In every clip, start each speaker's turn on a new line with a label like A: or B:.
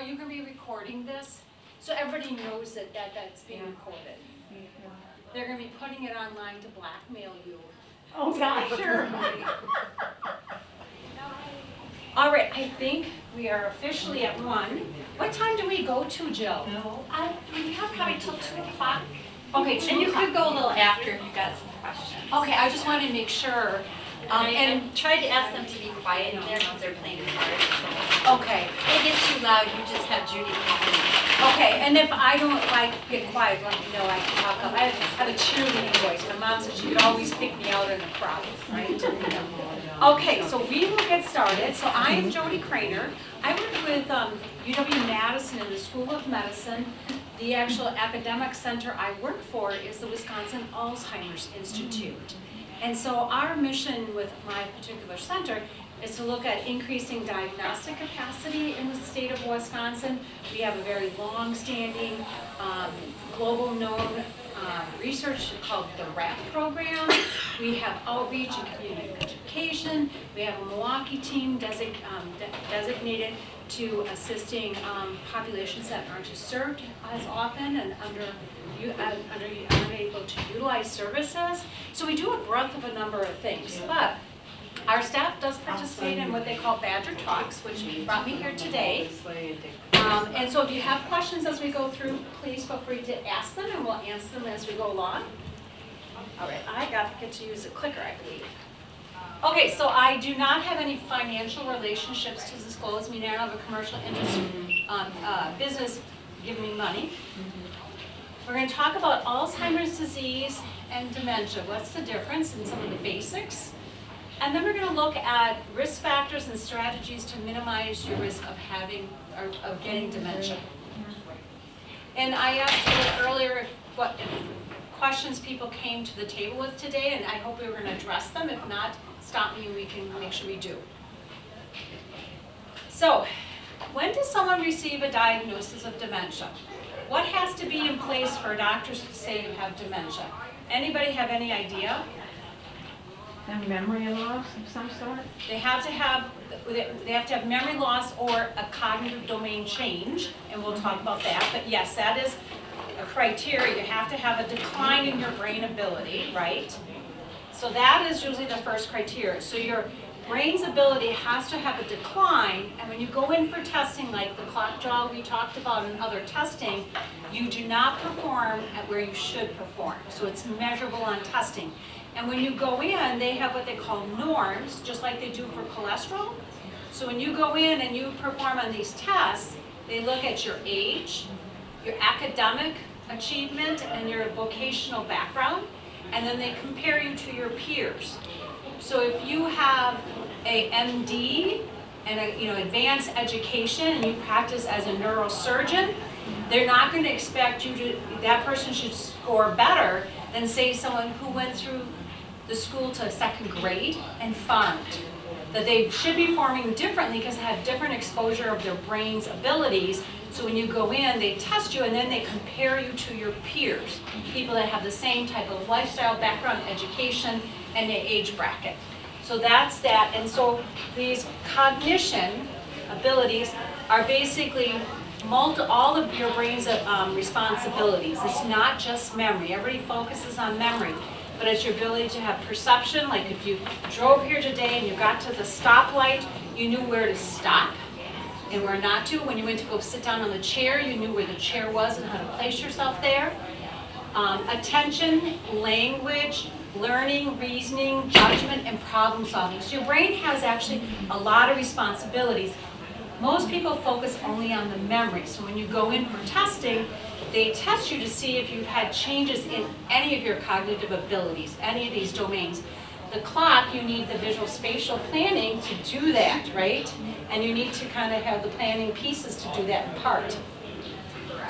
A: you can be recording this, so everybody knows that's being recorded. They're going to be putting it online to blackmail you.
B: Oh, God, sure.
A: All right, I think we are officially at 1. What time do we go to, Jill?
C: We have probably till 2 o'clock.
A: Okay, 2
C: And you
A: o'clock.
C: could go a little after if you got some questions.
A: Okay, I just wanted to make sure.
C: And tried to ask them to be quiet in there once they're playing cards. So
A: Okay,
C: if it gets too loud, you just have Judy come in.
A: okay, and if I don't get quiet, let me know, I can talk up. I have a cheerleading voice. My mom said she could always pick me out in the crowd, right? Okay, so we will get started. So I am Jody Craner. I work with UW-Madison in the School of Medicine. The actual academic center I work for is the Wisconsin Alzheimer's Institute. And so our mission with my particular center is to look at increasing diagnostic capacity in the state of Wisconsin. We have a very long-standing, global known research called the RAP program. We have outreach and community education. We have a Milwaukee team designated to assisting populations that aren't served as often and unable to utilize services. So we do a breadth of a number of things, but our staff does participate in what they call Badger Talks, which brought me here today. And so if you have questions as we go through, please feel free to ask them and we'll answer them as we go along. All right, I get to use a clicker, I believe. Okay, so I do not have any financial relationships to disclose, meaning I don't have a commercial interest business giving me money. We're going to talk about Alzheimer's disease and dementia. What's the difference in some of the basics? And then we're going to look at risk factors and strategies to minimize your risk of getting dementia. And I asked a little earlier what questions people came to the table with today, and I hope we were going to address them. If not, stop me and we can make sure we do. So, when does someone receive a diagnosis of dementia? What has to be in place for doctors to say you have dementia? Anybody have any idea?
B: And memory loss of some sort?
A: They have to have memory loss or a cognitive domain change, and we'll talk about that. But yes, that is a criteria. You have to have a decline in your brain ability, right? So that is usually the first criteria. So your brain's ability has to have a decline, and when you go in for testing, like the clock jaw we talked about and other testing, you do not perform at where you should perform. So it's measurable on testing. And when you go in, they have what they call norms, just like they do for cholesterol. So when you go in and you perform on these tests, they look at your age, your academic achievement, and your vocational background, and then they compare you to your peers. So if you have a MD and advanced education and you practice as a neurosurgeon, they're not going to expect that person should score better than say someone who went through the school to 2nd grade and farmed. That they should be forming differently because they have different exposure of their brain's abilities. So when you go in, they test you and then they compare you to your peers, people that have the same type of lifestyle, background, education, and the age bracket. So that's that. And so these cognition abilities are basically all of your brain's responsibilities. It's not just memory. Everybody focuses on memory, but it's your ability to have perception. Like if you drove here today and you got to the stoplight, you knew where to stop and where not to. When you went to go sit down on the chair, you knew where the chair was and how to place yourself there. Attention, language, learning, reasoning, judgment, and problem solving. So your brain has actually a lot of responsibilities. Most people focus only on the memory. So when you go in for testing, they test you to see if you've had changes in any of your cognitive abilities, any of these domains. The clock, you need the visual spatial planning to do that, right? And you need to kind of have the planning pieces to do that in part.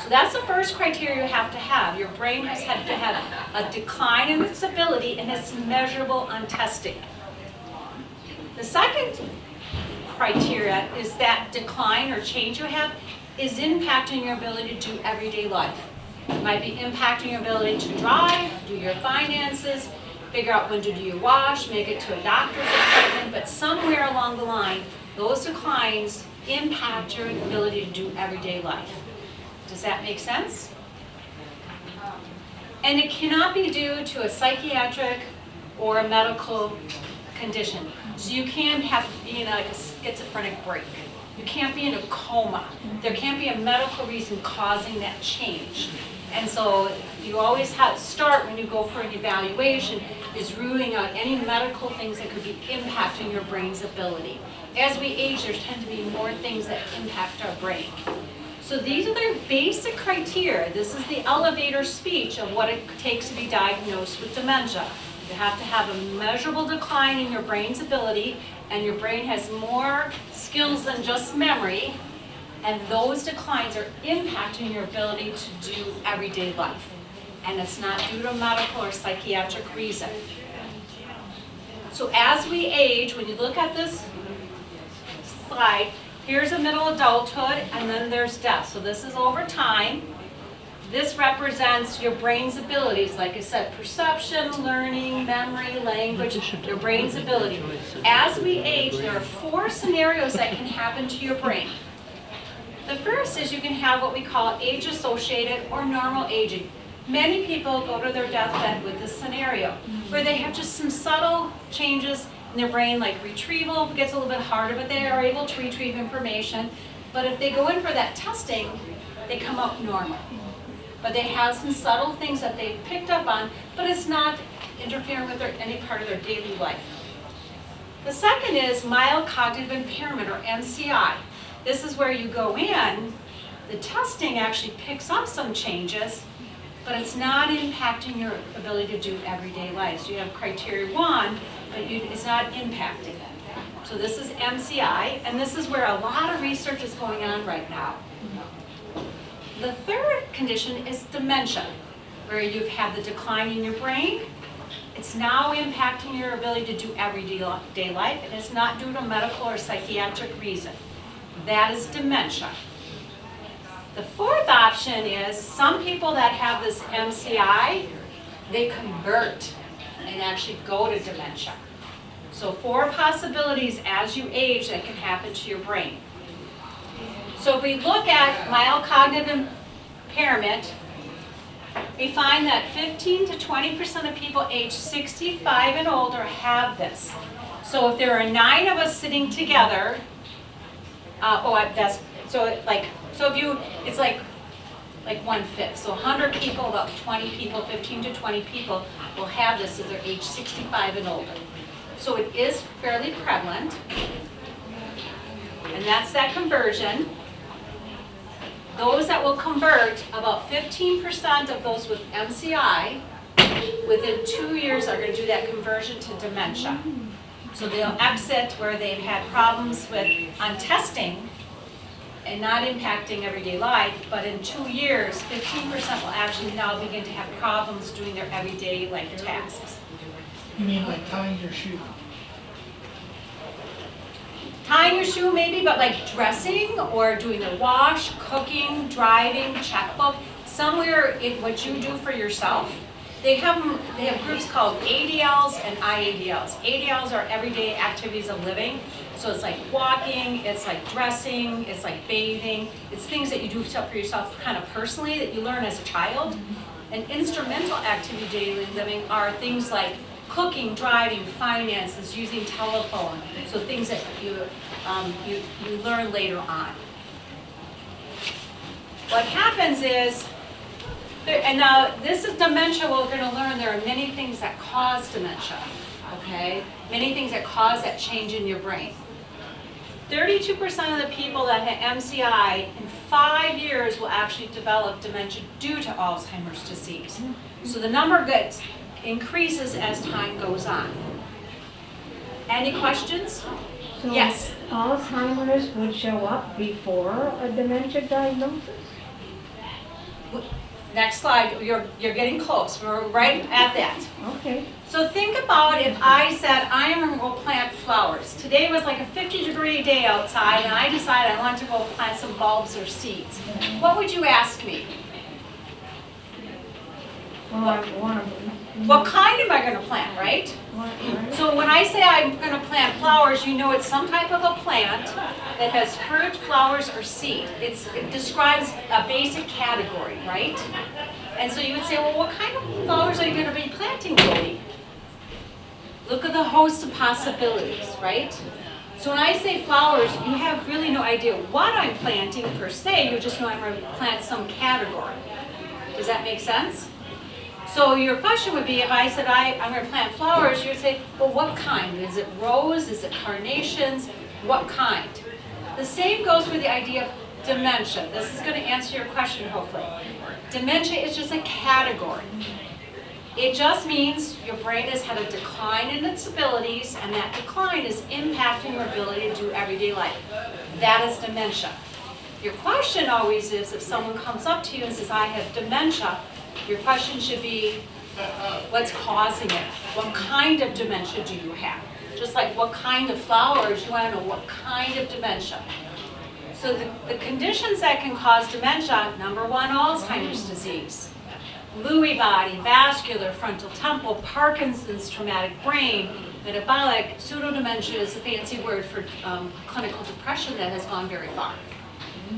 A: So that's the first criteria you have to have. Your brain has had to have a decline in its ability, and it's measurable on testing. The second criteria is that decline or change you have is impacting your ability to do everyday life. It might be impacting your ability to drive, do your finances, figure out when to do your wash, make it to a doctor's appointment, but somewhere along the line, those declines impact your ability to do everyday life. Does that make sense? And it cannot be due to a psychiatric or a medical condition. So you can't be in like a schizophrenic break. You can't be in a coma. There can't be a medical reason causing that change. And so you always have to start when you go for an evaluation is ruling out any medical things that could be impacting your brain's ability. As we age, there tend to be more things that impact our brain. So these are the basic criteria. This is the elevator speech of what it takes to be diagnosed with dementia. You have to have a measurable decline in your brain's ability, and your brain has more skills than just memory, and those declines are impacting your ability to do everyday life. And it's not due to a medical or psychiatric reason. So as we age, when you look at this slide, here's a middle adulthood, and then there's death. So this is over time. This represents your brain's abilities, like I said, perception, learning, memory, language, your brain's ability. As we age, there are 4 scenarios that can happen to your brain. The first is you can have what we call age-associated or normal aging. Many people go to their deathbed with this scenario, where they have just some subtle changes in their brain, like retrieval gets a little bit harder, but they are able to retrieve information. But if they go in for that testing, they come out normal. But they have some subtle things that they've picked up on, but it's not interfering with any part of their daily life. The second is mild cognitive impairment, or MCI. This is where you go in, the testing actually picks up some changes, but it's not impacting your ability to do everyday life. So you have criteria 1, but it's not impacting it. So this is MCI, and this is where a lot of research is going on right now. The third condition is dementia, where you've had the decline in your brain. It's now impacting your ability to do everyday life, and it's not due to medical or psychiatric reason. That is dementia. The fourth option is some people that have this MCI, they convert and actually go to dementia. So 4 possibilities as you age that can happen to your brain. So if we look at mild cognitive impairment, we find that 15 to 20% of people age 65 and older have this. So if there are 9 of us sitting together, it's like 1/5. So 100 people, about 20 people, 15 to 20 people will have this if they're age 65 and older. So it is fairly prevalent, and that's that conversion. Those that will convert, about 15% of those with MCI, within 2 years are going to do that conversion to dementia. So they'll exit where they've had problems on testing and not impacting everyday life, but in 2 years, 15% will actually now begin to have problems doing their everyday life tasks.
D: You mean like tying your shoe?
A: Tying your shoe maybe, but like dressing or doing the wash, cooking, driving, checkbook, somewhere in what you do for yourself. They have groups called ADLs and IADLs. ADLs are everyday activities of living. So it's like walking, it's like dressing, it's like bathing. It's things that you do for yourself kind of personally that you learn as a child. And instrumental activity daily living are things like cooking, driving, finances, using telephone. So things that you learn later on. What happens is, and now this is dementia, we're going to learn there are many things that cause dementia, okay? Many things that cause that change in your brain. 32% of the people that have MCI in 5 years will actually develop dementia due to Alzheimer's disease. So the number increases as time goes on. Any questions?
B: So
A: Yes.
B: Alzheimer's would show up before a dementia diagnosis?
A: Next slide, you're getting close. We're right at that.
B: Okay.
A: So think about if I said, I am going to go plant flowers. Today was like a 50-degree day outside, and I decided I want to go plant some bulbs or seeds. What would you ask me?
B: Well, I want to
A: What kind am I gonna plant, right? So when I say I'm gonna plant flowers, you know it's some type of a plant that has fruit, flowers, or seed. It describes a basic category, right? And so you would say, well, what kind of flowers are you gonna be planting, Jolie? Look at the host of possibilities, right? So when I say flowers, you have really no idea what I'm planting per se, you just know I'm gonna plant some category. Does that make sense? So your question would be, if I said I'm going to plant flowers, you would say, well, what kind? Is it rose? Is it carnations? What kind? The same goes with the idea of dementia. This is going to answer your question, hopefully. Dementia is just a category. It just means your brain has had a decline in its abilities, and that decline is impacting your ability to do everyday life. That is dementia. Your question always is, if someone comes up to you and says, I have dementia, your question should be, what's causing it? What kind of dementia do you have? Just like what kind of flowers, you want to know what kind of dementia. So the conditions that can cause dementia, number one, Alzheimer's disease, Lewy body, vascular, frontal temporal, Parkinson's, traumatic brain, metabolic, pseudodementia is a fancy word for clinical depression that has gone very far.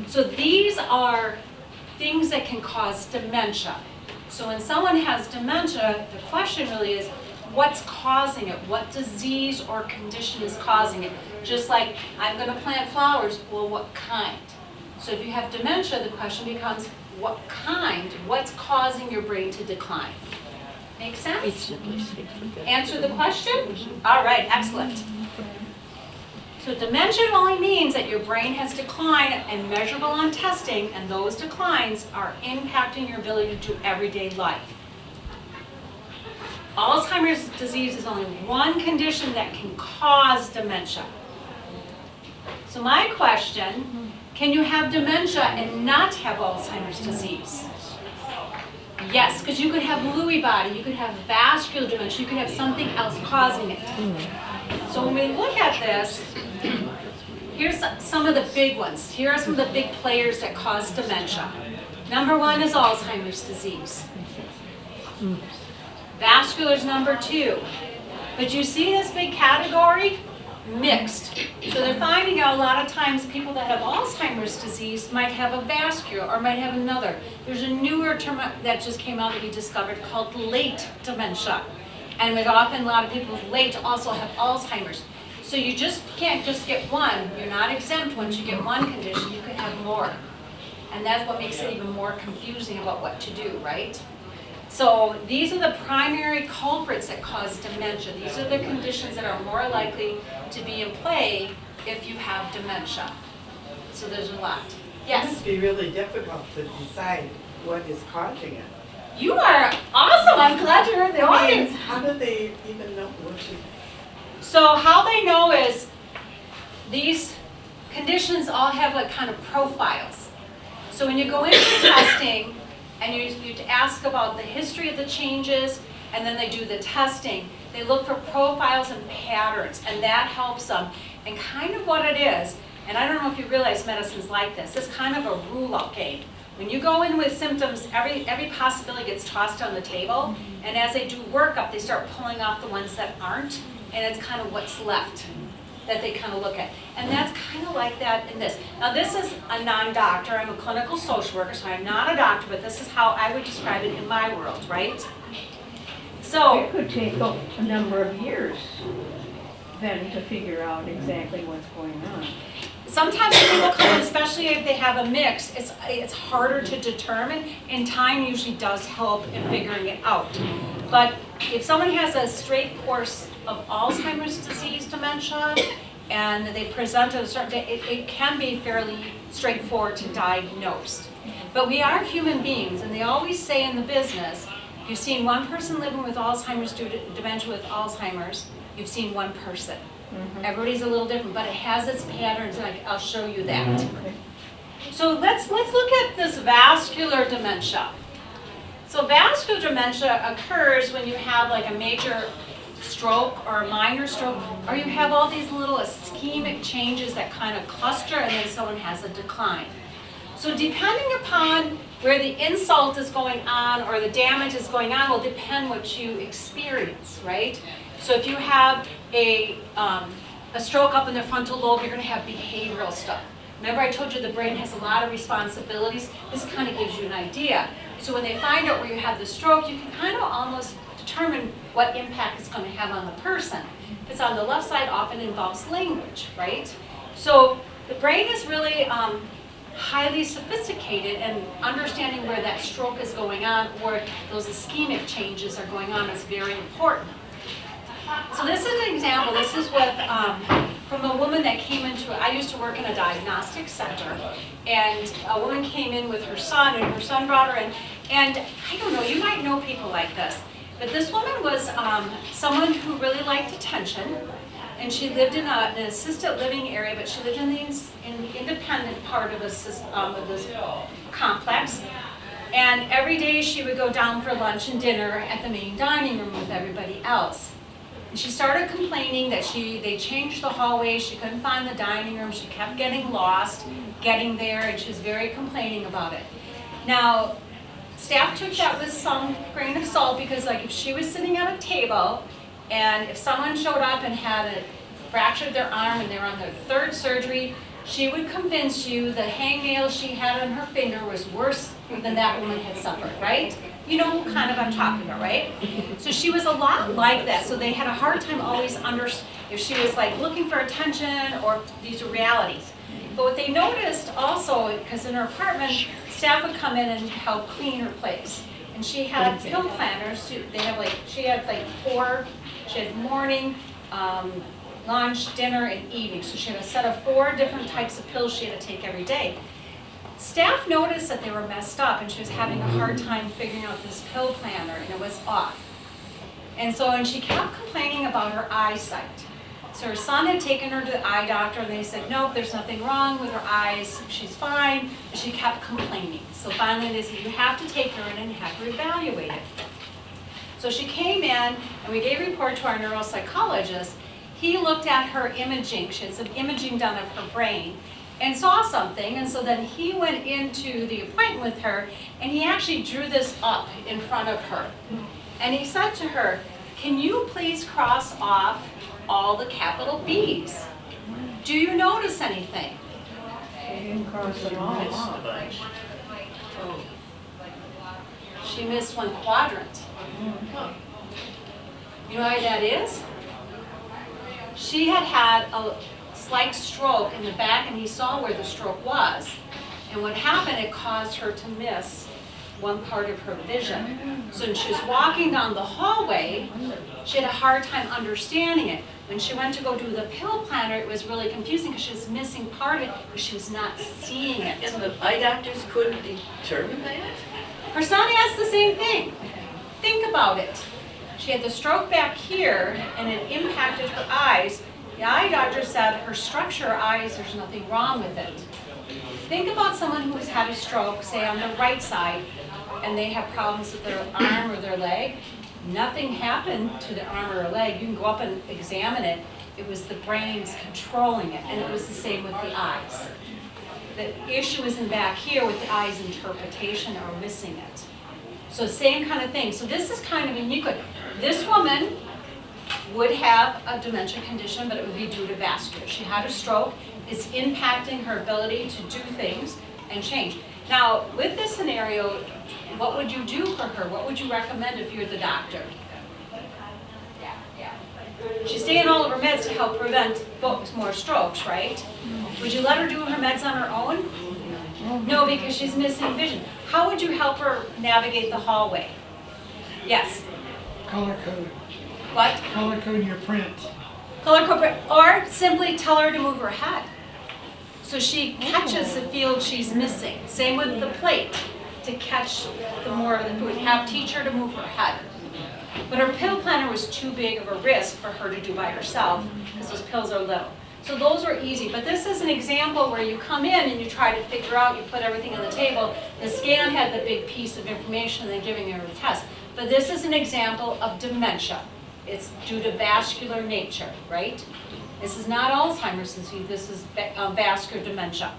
A: So these are things that can cause dementia. So when someone has dementia, the question really is, what's causing it? What disease or condition is causing it? Just like, I'm going to plant flowers, well, what kind? So if you have dementia, the question becomes, what kind? What's causing your brain to decline? Make sense? Answer the question? All right, excellent. So dementia only means that your brain has declined and measurable on testing, and those declines are impacting your ability to do everyday life. Alzheimer's disease is only one condition that can cause dementia. So my question, can you have dementia and not have Alzheimer's disease? Yes, because you could have Lewy body, you could have vascular dementia, you could have something else causing it. So when we look at this, here's some of the big ones. Here are some of the big players that cause dementia. Number one is Alzheimer's disease. Vascular is number two. But you see this big category? Mixed. So they're finding out a lot of times people that have Alzheimer's disease might have a vascular or might have another. There's a newer term that just came out that we discovered called late dementia. And with often a lot of people with late also have Alzheimer's. So you just can't just get one. You're not exempt. Once you get one condition, you could have more. And that's what makes it even more confusing about what to do, right? So these are the primary culprits that cause dementia. These are the conditions that are more likely to be in play if you have dementia. So there's a lot.
E: It
A: Yes?
E: must be really difficult to decide what is causing it.
A: You are awesome. I'm glad you're in the
E: I mean,
A: audience.
E: how do they even know what to?
A: So how they know is these conditions all have like kind of profiles. So when you go into testing and you ask about the history of the changes, and then they do the testing, they look for profiles and patterns, and that helps them. And kind of what it is, and I don't know if you realize medicine's like this, it's kind of a rule-out game. When you go in with symptoms, every possibility gets tossed on the table, and as they do workup, they start pulling off the ones that aren't, and it's kind of what's left that they kind of look at. And that's kind of like that in this. Now this is a non-doctor, I'm a clinical social worker, so I'm not a doctor, but this is how I would describe it in my world, right? So,
B: It could take a number of years then to figure out exactly what's going on.
A: sometimes when people come in, especially if they have a mix, it's harder to determine, and time usually does help in figuring it out. But if someone has a straight course of Alzheimer's disease dementia, and they present at a certain day, it can be fairly straightforward to diagnose. But we are human beings, and they always say in the business, if you've seen one person living with Alzheimer's, dementia with Alzheimer's, you've seen one person. Everybody's a little different, but it has its patterns, and I'll show you that. So let's look at this vascular dementia. So vascular dementia occurs when you have like a major stroke or a minor stroke, or you have all these little ischemic changes that kind of cluster, and then someone has a decline. So depending upon where the insult is going on or the damage is going on will depend what you experience, right? So if you have a stroke up in the frontal lobe, you're going to have behavioral stuff. Remember I told you the brain has a lot of responsibilities? This kind of gives you an idea. So when they find out where you have the stroke, you can kind of almost determine what impact it's going to have on the person. If it's on the left side, often involves language, right? So the brain is really highly sophisticated, and understanding where that stroke is going on or those ischemic changes are going on is very important. So this is an example. This is with from a woman that came into, I used to work in a diagnostic center, and a woman came in with her son, and her son brought her in, and I don't know, you might know people like this, but this woman was someone who really liked attention, and she lived in an assisted living area, but she lived in the independent part of this complex. And every day she would go down for lunch and dinner at the main dining room with everybody else. And she started complaining that they changed the hallway, she couldn't find the dining room, she kept getting lost, getting there, and she was very complaining about it. Now, staff took that with some grain of salt, because like if she was sitting at a table and if someone showed up and had fractured their arm and they were on their third surgery, she would convince you the hangnail she had on her finger was worse than that woman had suffered, right? You know who kind of I'm talking about, right? So she was a lot like that, so they had a hard time always if she was like looking for attention or these are realities. But what they noticed also, because in her apartment, staff would come in and help clean her place. And she had pill planners, she had morning, lunch, dinner, and evening. So she had a set of 4 different types of pills she had to take every day. Staff noticed that they were messed up and she was having a hard time figuring out this pill planner, and it was off. And she kept complaining about her eyesight. So her son had taken her to the eye doctor and they said, nope, there's nothing wrong with her eyes, she's fine, but she kept complaining. So finally they said, you have to take her in and have her evaluated. So she came in and we gave a report to our neuropsychologist. He looked at her imaging, she had some imaging done of her brain, and saw something, and so then he went into the appointment with her and he actually drew this up in front of her. And he said to her, can you please cross off all the capital B's? Do you notice anything?
B: She didn't cross them all off.
A: She missed one quadrant. You know why that is? She had had a slight stroke in the back, and he saw where the stroke was. And what happened, it caused her to miss one part of her vision. So when she was walking down the hallway, she had a hard time understanding it. When she went to go do the pill planner, it was really confusing because she was missing part of it, because she was not seeing it.
F: And the eye doctors couldn't determine that?
A: Her son asked the same thing. Think about it. She had the stroke back here, and it impacted her eyes. The eye doctor said her structure, her eyes, there's nothing wrong with it. Think about someone who's had a stroke, say on the right side, and they have problems with their arm or their leg. Nothing happened to the arm or leg. You can go up and examine it. It was the brain's controlling it, and it was the same with the eyes. The issue is in back here with the eye's interpretation or missing it. So same kind of thing. So this is kind of unique. This woman would have a dementia condition, but it would be due to vascular. She had a stroke. It's impacting her ability to do things and change. Now, with this scenario, what would you do for her? What would you recommend if you're the doctor? She's taking all of her meds to help prevent more strokes, right? Would you let her do her meds on her own? No, because she's missing vision. How would you help her navigate the hallway? Yes?
D: Color code.
A: What?
D: Color code your print.
A: Color code, or simply tell her to move her head. So she catches the field she's missing. Same with the plate, to catch the more of the food. Teach her to move her head. But her pill planner was too big of a risk for her to do by herself, because those pills are little. So those were easy. But this is an example where you come in and you try to figure out, you put everything on the table. The scan had the big piece of information and then giving her a test. But this is an example of dementia. It's due to vascular nature, right? This is not Alzheimer's disease, this is vascular dementia.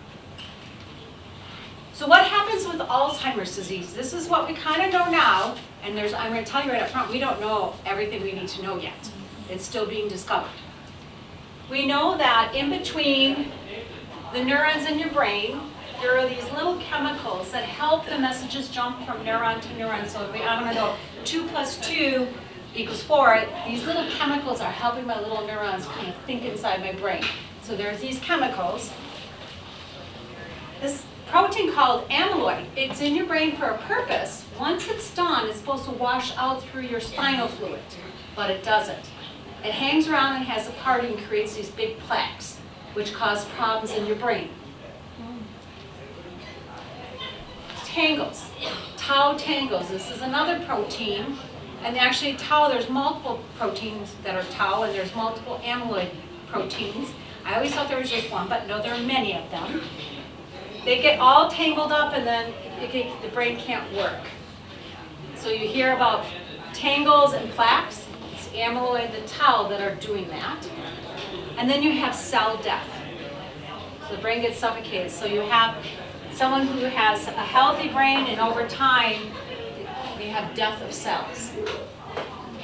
A: So what happens with Alzheimer's disease? This is what we kind of know now, and I'm going to tell you right up front, we don't know everything we need to know yet. It's still being discovered. We know that in between the neurons in your brain, there are these little chemicals that help the messages jump from neuron to neuron. So if I want to know 2 + 2 = 4, these little chemicals are helping my little neurons kind of think inside my brain. So there's these chemicals. This protein called amyloid, it's in your brain for a purpose. Once it's done, it's supposed to wash out through your spinal fluid, but it doesn't. It hangs around and has a party and creates these big plaques, which cause problems in your brain. Tangles, tau tangles. This is another protein, and actually tau, there's multiple proteins that are tau, and there's multiple amyloid proteins. I always thought there was just one, but no, there are many of them. They get all tangled up, and then the brain can't work. So you hear about tangles and plaques. It's amyloid, the tau that are doing that. And then you have cell death. So the brain gets suffocated. So you have someone who has a healthy brain, and over time, they have death of cells.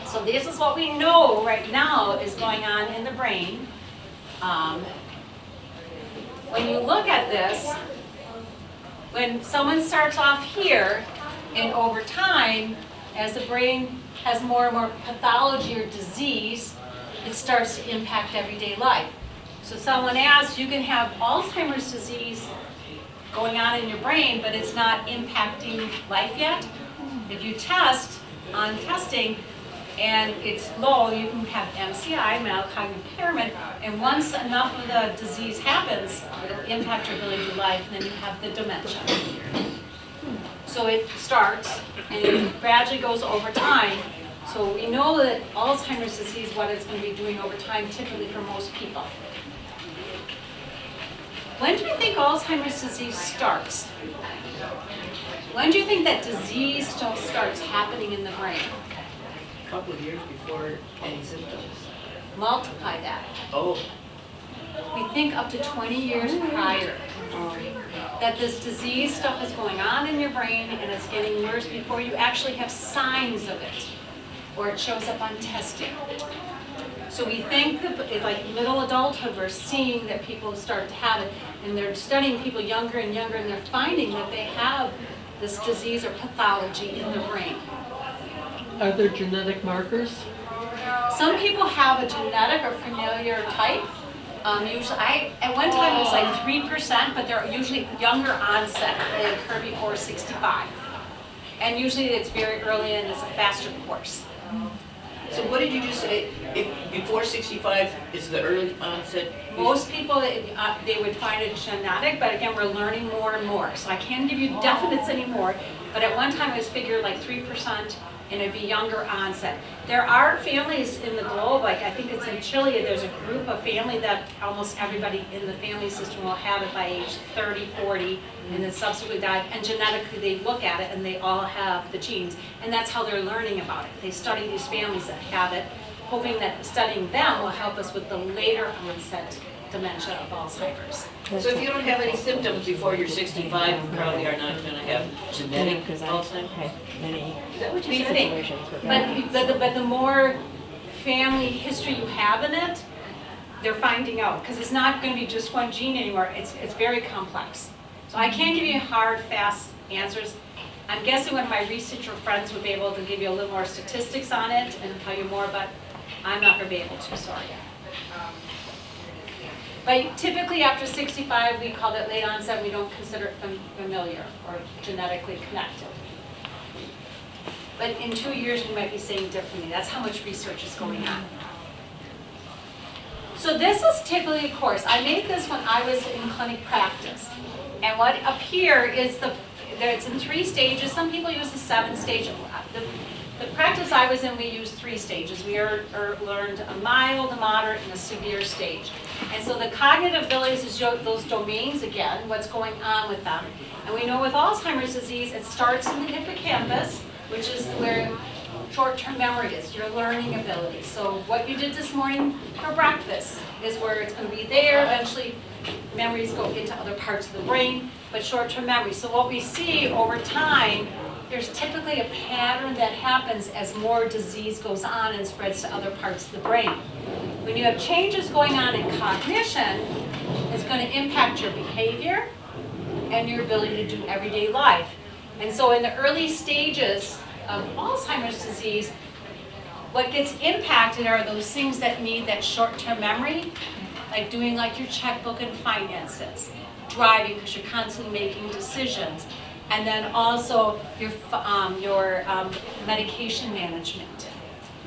A: So this is what we know right now is going on in the brain. When you look at this, when someone starts off here, and over time, as the brain has more and more pathology or disease, it starts to impact everyday life. So someone asks, you can have Alzheimer's disease going on in your brain, but it's not impacting life yet. If you test on testing and it's low, you can have MCI, mild cognitive impairment, and once enough of the disease happens, it'll impact your ability to life, and then you have the dementia. So it starts, and it gradually goes over time. So we know that Alzheimer's disease, what it's going to be doing over time, typically for most people. When do you think Alzheimer's disease starts? When do you think that disease starts happening in the brain?
F: A couple of years before any symptoms.
A: Multiply that.
F: Oh.
A: We think up to 20 years prior that this disease stuff is going on in your brain, and it's getting worse before you actually have signs of it, or it shows up on testing. So we think that, like middle adulthood, we're seeing that people start to have it, and they're studying people younger and younger, and they're finding that they have this disease or pathology in the brain.
G: Are there genetic markers?
A: Some people have a genetic or familiar type. Usually, at one time it was like 3%, but they're usually younger onset. They occur before 65. And usually it's very early and it's a faster course.
F: So what did you just say? If before 65 is the early onset?
A: Most people, they would find it genetic, but again, we're learning more and more. So I can't give you definites anymore, but at one time it was figured like 3%, and it'd be younger onset. There are families in the globe, like I think it's in Chile, there's a group of family that almost everybody in the family system will have it by age 30, 40, and then subsequently die, and genetically they look at it and they all have the genes, and that's how they're learning about it. They study these families that have it, hoping that studying them will help us with the later onset dementia of Alzheimer's.
F: So if you don't have any symptoms before you're 65, you probably are not going to have genetic Alzheimer's? Is that what you
A: We
F: said?
A: think, but the more family history you have in it, they're finding out, because it's not going to be just one gene anymore. It's very complex. So I can't give you hard, fast answers. I'm guessing one of my researcher friends would be able to give you a little more statistics on it and tell you more, but I'm not going to be able to, sorry. But typically after 65, we call it late onset. We don't consider it familiar or genetically connected. But in 2 years, we might be saying differently. That's how much research is going on. So this is typically a course. I made this when I was in clinic practice. And what up here is it's in 3 stages. Some people use the 7 stage. The practice I was in, we used 3 stages. We learned a mild, a moderate, and a severe stage. And so the cognitive abilities is those domains again, what's going on with them. And we know with Alzheimer's disease, it starts in the hippocampus, which is where short-term memory is, your learning ability. So what you did this morning for breakfast is where it's going to be there. Eventually, memories go into other parts of the brain, but short-term memory. So what we see over time, there's typically a pattern that happens as more disease goes on and spreads to other parts of the brain. When you have changes going on in cognition, it's going to impact your behavior and your ability to do everyday life. And so in the early stages of Alzheimer's disease, what gets impacted are those things that need that short-term memory, like doing like your checkbook and finances, driving because you're constantly making decisions, and then also your medication management,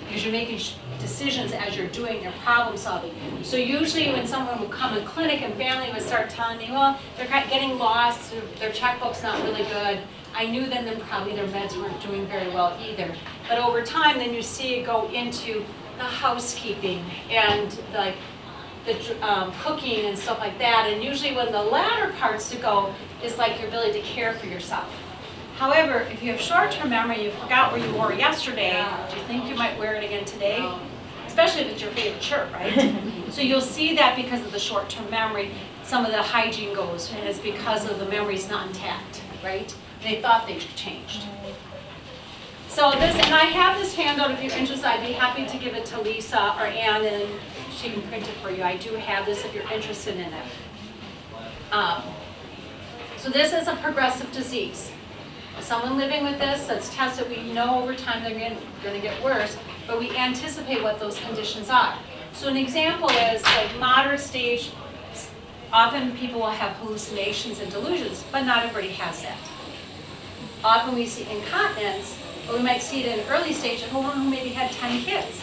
A: because you're making decisions as you're doing your problem solving. So usually when someone would come in clinic and family would start telling me, well, they're getting lost, their checkbook's not really good, I knew then probably their meds weren't doing very well either. But over time, then you see it go into the housekeeping and like the cooking and stuff like that. And usually when the latter parts to go is like your ability to care for yourself. However, if you have short-term memory, you forgot where you wore yesterday, do you think you might wear it again today? Especially if it's your favorite shirt, right? So you'll see that because of the short-term memory, some of the hygiene goes, and it's because of the memory's not intact, right? They thought they changed. So this, and I have this handout if you're interested. I'd be happy to give it to Lisa or Ann and she can print it for you. I do have this if you're interested in it. So this is a progressive disease. Someone living with this that's tested, we know over time they're going to get worse, but we anticipate what those conditions are. So an example is like moderate stage, often people will have hallucinations and delusions, but not everybody has that. Often we see incontinence, but we might see it in early stage in a woman who maybe had 10 kids,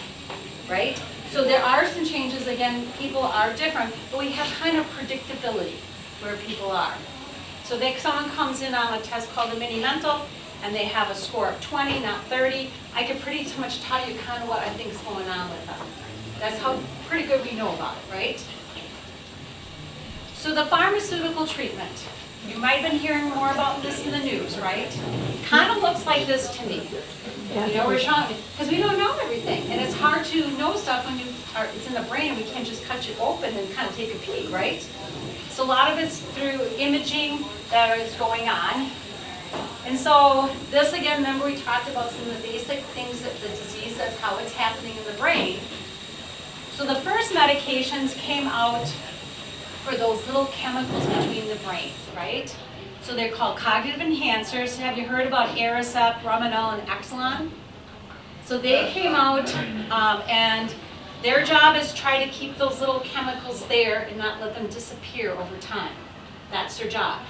A: right? So there are some changes. Again, people are different, but we have kind of predictability where people are. So someone comes in on a test called the mini mental, and they have a score of 20, not 30. I can pretty much tell you kind of what I think is going on with them. That's how pretty good we know about it, right? So the pharmaceutical treatment. You might have been hearing more about this in the news, right? Kind of looks like this to me. You know, we're trying, because we don't know everything, and it's hard to know stuff when it's in the brain and we can't just cut you open and kind of take a peek, right? So a lot of it's through imaging that is going on. And so this again, remember we talked about some of the basic things that the disease, that's how it's happening in the brain. So the first medications came out for those little chemicals between the brain, right? So they're called cognitive enhancers. Have you heard about Aricept, Romanol, and Exelon? So they came out and their job is to try to keep those little chemicals there and not let them disappear over time. That's their job.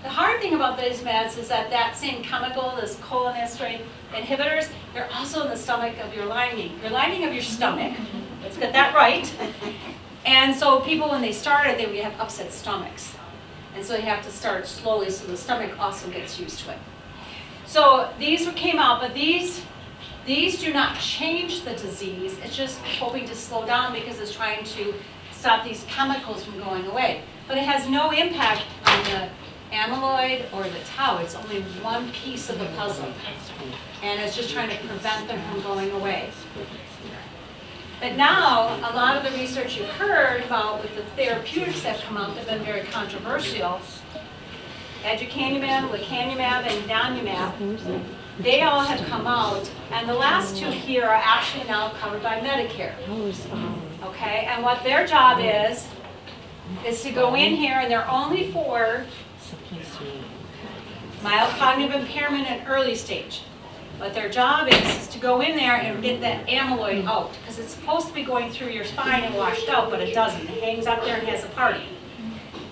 A: The hard thing about these meds is that that same chemical, this cholinesterase inhibitors, they're also in the stomach of your lining of your stomach. Let's get that right. And so people, when they started, they would have upset stomachs. And so you have to start slowly so the stomach also gets used to it. So these came out, but these do not change the disease. It's just hoping to slow down because it's trying to stop these chemicals from going away. But it has no impact on the amyloid or the tau. It's only one piece of the puzzle. And it's just trying to prevent them from going away. But now, a lot of the research you've heard about with the therapeutics that come out that have been very controversial, aducanumab, lecanemab, and donanemab, they all have come out, and the last two here are actually now covered by Medicare. Okay, and what their job is to go in here, and they're only for mild cognitive impairment and early stage. But their job is to go in there and get that amyloid out, because it's supposed to be going through your spine and washed out, but it doesn't. It hangs up there and has a party.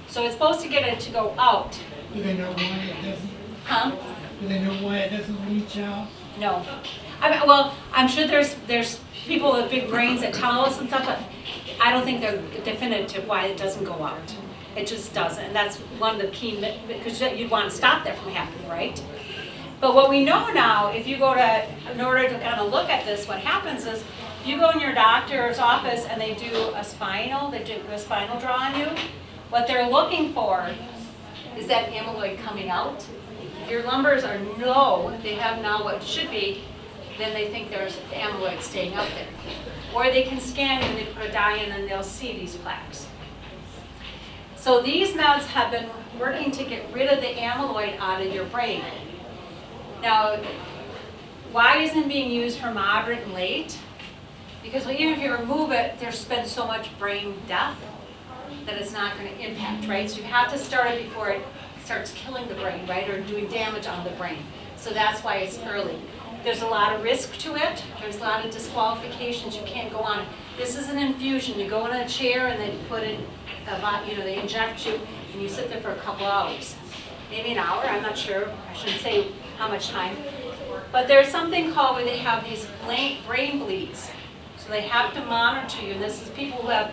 A: So it's supposed to get it to go out.
D: Do they know why it doesn't?
A: Huh?
D: Do they know why it doesn't reach out?
A: No. Well, I'm sure there's people with big brains that tell us and stuff, but I don't think they're definitive why it doesn't go out. It just doesn't. And that's one of the key, because you'd want to stop that from happening, right? But what we know now, if you go to, in order to kind of look at this, what happens is, if you go in your doctor's office and they do a spinal draw on you, what they're looking for is that amyloid coming out. If your numbers are low, they have now what should be, then they think there's amyloid staying up there. Or they can scan you and they put a dye in and they'll see these plaques. So these meds have been working to get rid of the amyloid out of your brain. Now, why isn't it being used for moderate and late? Because even if you remove it, there's been so much brain death that it's not going to impact, right? So you have to start it before it starts killing the brain, right, or doing damage on the brain. So that's why it's early. There's a lot of risk to it. There's a lot of disqualifications. You can't go on it. This is an infusion. You go in a chair and they put in, they inject you, and you sit there for a couple hours. Maybe an hour, I'm not sure. I shouldn't say how much time. But there's something called where they have these brain bleeds. So they have to monitor you. This is people who have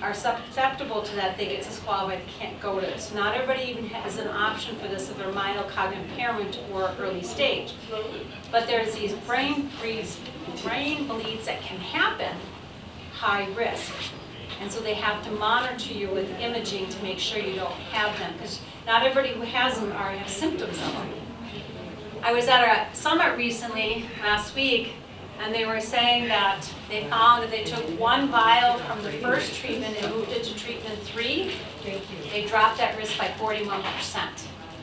A: are susceptible to that. They get disqualified, they can't go to it. So not everybody even has an option for this if they're mild cognitive impairment or early stage. But there's these brain bleeds that can happen, high risk. And so they have to monitor you with imaging to make sure you don't have them, because not everybody who has them have symptoms of them. I was at a summit recently, last week, and they were saying that they found that they took one vial from the first treatment and moved it to treatment 3. They dropped that risk by 41%.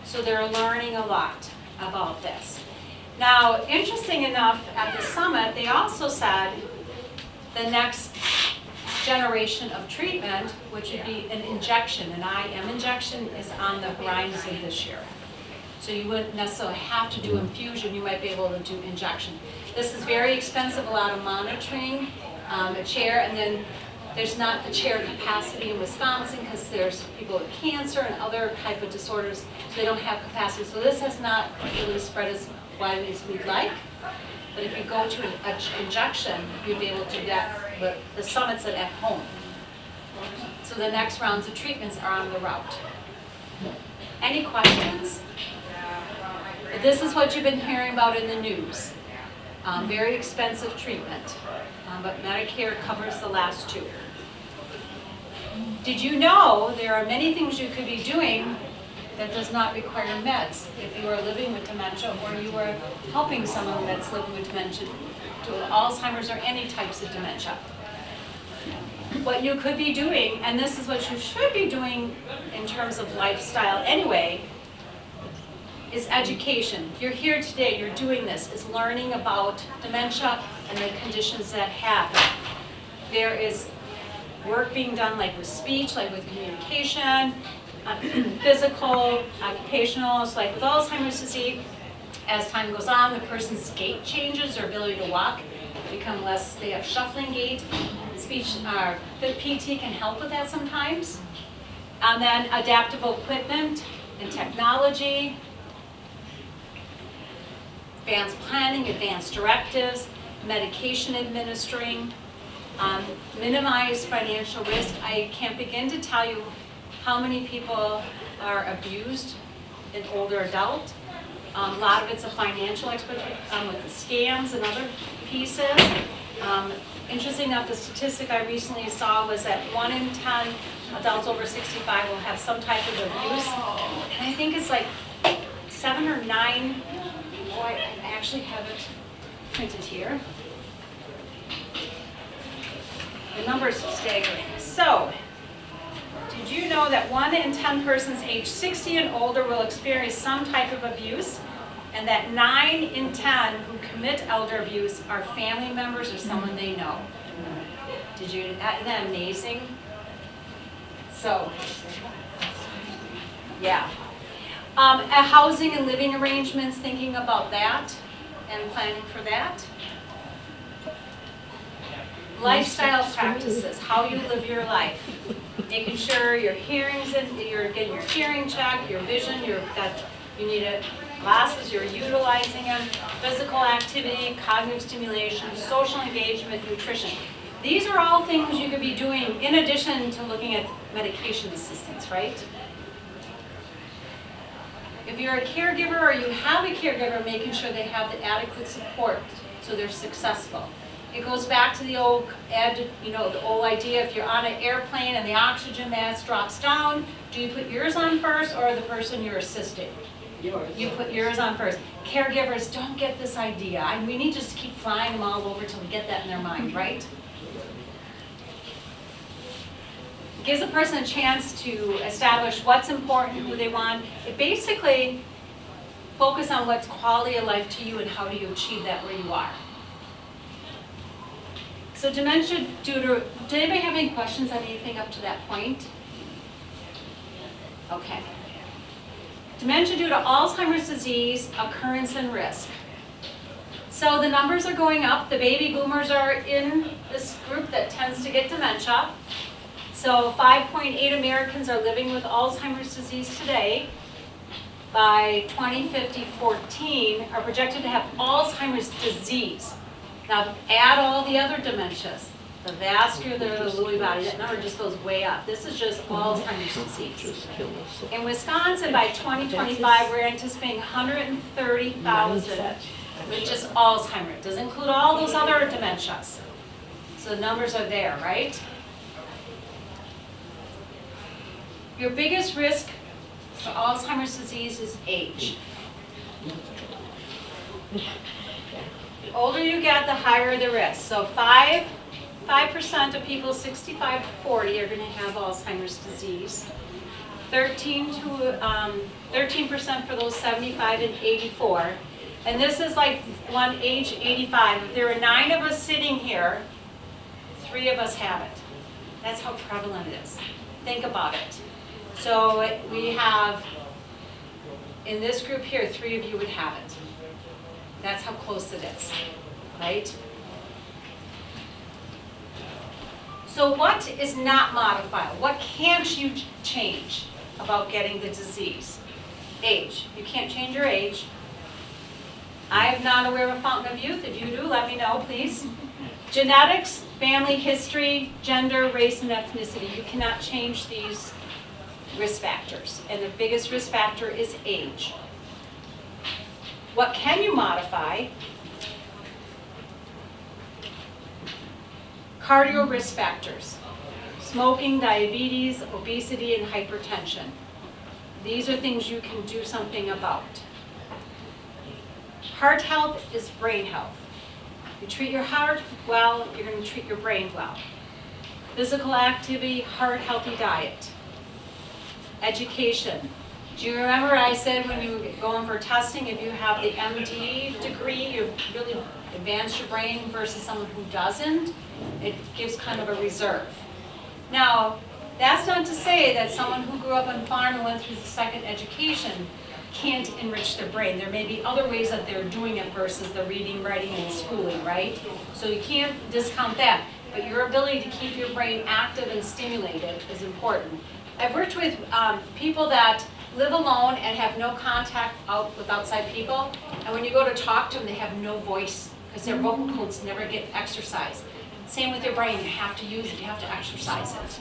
A: So they're learning a lot about this. Now, interesting enough, at the summit, they also said the next generation of treatment, which would be an injection, an IM injection, is on the horizon this year. So you wouldn't necessarily have to do infusion, you might be able to do injection. This is very expensive, a lot of monitoring, a chair, and then there's not the chair capacity in Wisconsin because there's people with cancer and other type of disorders, so they don't have capacity. So this has not really spread as widely as we'd like. But if you go to an injection, you'd be able to do that. But the summit's at home. So the next rounds of treatments are on the route. Any questions? This is what you've been hearing about in the news. Very expensive treatment, but Medicare covers the last 2. Did you know there are many things you could be doing that does not require meds if you are living with dementia or you are helping someone that's living with dementia, to Alzheimer's or any types of dementia? What you could be doing, and this is what you should be doing in terms of lifestyle anyway, is education. You're here today, you're doing this, is learning about dementia and the conditions that happen. There is work being done like with speech, like with communication, physical, occupational. It's like with Alzheimer's disease, as time goes on, the person's gait changes, their ability to walk become less, they have shuffling gait. Speech, PT can help with that sometimes. And then adaptable equipment and technology, advanced planning, advanced directives, medication administering, minimize financial risk. I can't begin to tell you how many people are abused in older adult. A lot of it's a financial exploitation with the scams and other pieces. Interesting enough, the statistic I recently saw was that 1 in 10 adults over 65 will have some type of abuse. And I think it's like 7 or 9. Boy, I actually have it printed here. The numbers are staggering. So, did you know that 1 in 10 persons aged 60 and older will experience some type of abuse? And that 9 in 10 who commit elder abuse are family members or someone they know. Isn't that amazing? So, yeah. Housing and living arrangements, thinking about that and planning for that. Lifestyle practices, how you live your life. Making sure your hearing's in, you're getting your hearing checked, your vision, you need glasses, you're utilizing them, physical activity, cognitive stimulation, social engagement, nutrition. These are all things you could be doing in addition to looking at medication assistance, right? If you're a caregiver or you have a caregiver, making sure they have the adequate support so they're successful. It goes back to the old the old idea, if you're on an airplane and the oxygen mask drops down, do you put yours on first or the person you're assisting?
F: Yours.
A: You put yours on first. Caregivers don't get this idea. We need to just keep flying them all over till we get that in their mind, right? gives a person a chance to establish what's important, who they want. It basically focus on what's quality of life to you and how do you achieve that where you are. So dementia due to, did anybody have any questions on anything up to that point? Okay. Dementia due to Alzheimer's disease, occurrence and risk. So the numbers are going up. The baby boomers are in this group that tends to get dementia. So 5.8 Americans are living with Alzheimer's disease today. By 2050, 14 are projected to have Alzheimer's disease. Now add all the other dementias, the vascular, the Lewy body, that number just goes way up. This is just Alzheimer's disease. In Wisconsin, by 2025, we're anticipating 130,000 with just Alzheimer's. It doesn't include all those other dementias. So the numbers are there, right? Your biggest risk for Alzheimer's disease is age. The older you get, the higher the risk. So 5% of people 65 to 40 are going to have Alzheimer's disease. 13% for those 75 and 84. And this is like one age 85. If there are 9 of us sitting here, 3 of us have it. That's how prevalent it is. Think about it. So we have, in this group here, 3 of you would have it. That's how close it is, right? So what is not modifiable? What can't you change about getting the disease? Age. You can't change your age. I'm not aware of a fountain of youth. If you do, let me know, please. Genetics, family history, gender, race, and ethnicity. You cannot change these risk factors. And the biggest risk factor is age. What can you modify? Cardio risk factors. Smoking, diabetes, obesity, and hypertension. These are things you can do something about. Heart health is brain health. You treat your heart well, you're going to treat your brain well. Physical activity, heart healthy diet. Education. Do you remember I said when you were going for testing, if you have the MD degree, you've really advanced your brain versus someone who doesn't? It gives kind of a reserve. Now, that's not to say that someone who grew up on a farm and went through the second education can't enrich their brain. There may be other ways that they're doing it versus the reading, writing, and schooling, right? So you can't discount that. But your ability to keep your brain active and stimulated is important. I've worked with people that live alone and have no contact with outside people. And when you go to talk to them, they have no voice because their vocal cords never get exercised. Same with your brain. You have to use it. You have to exercise it.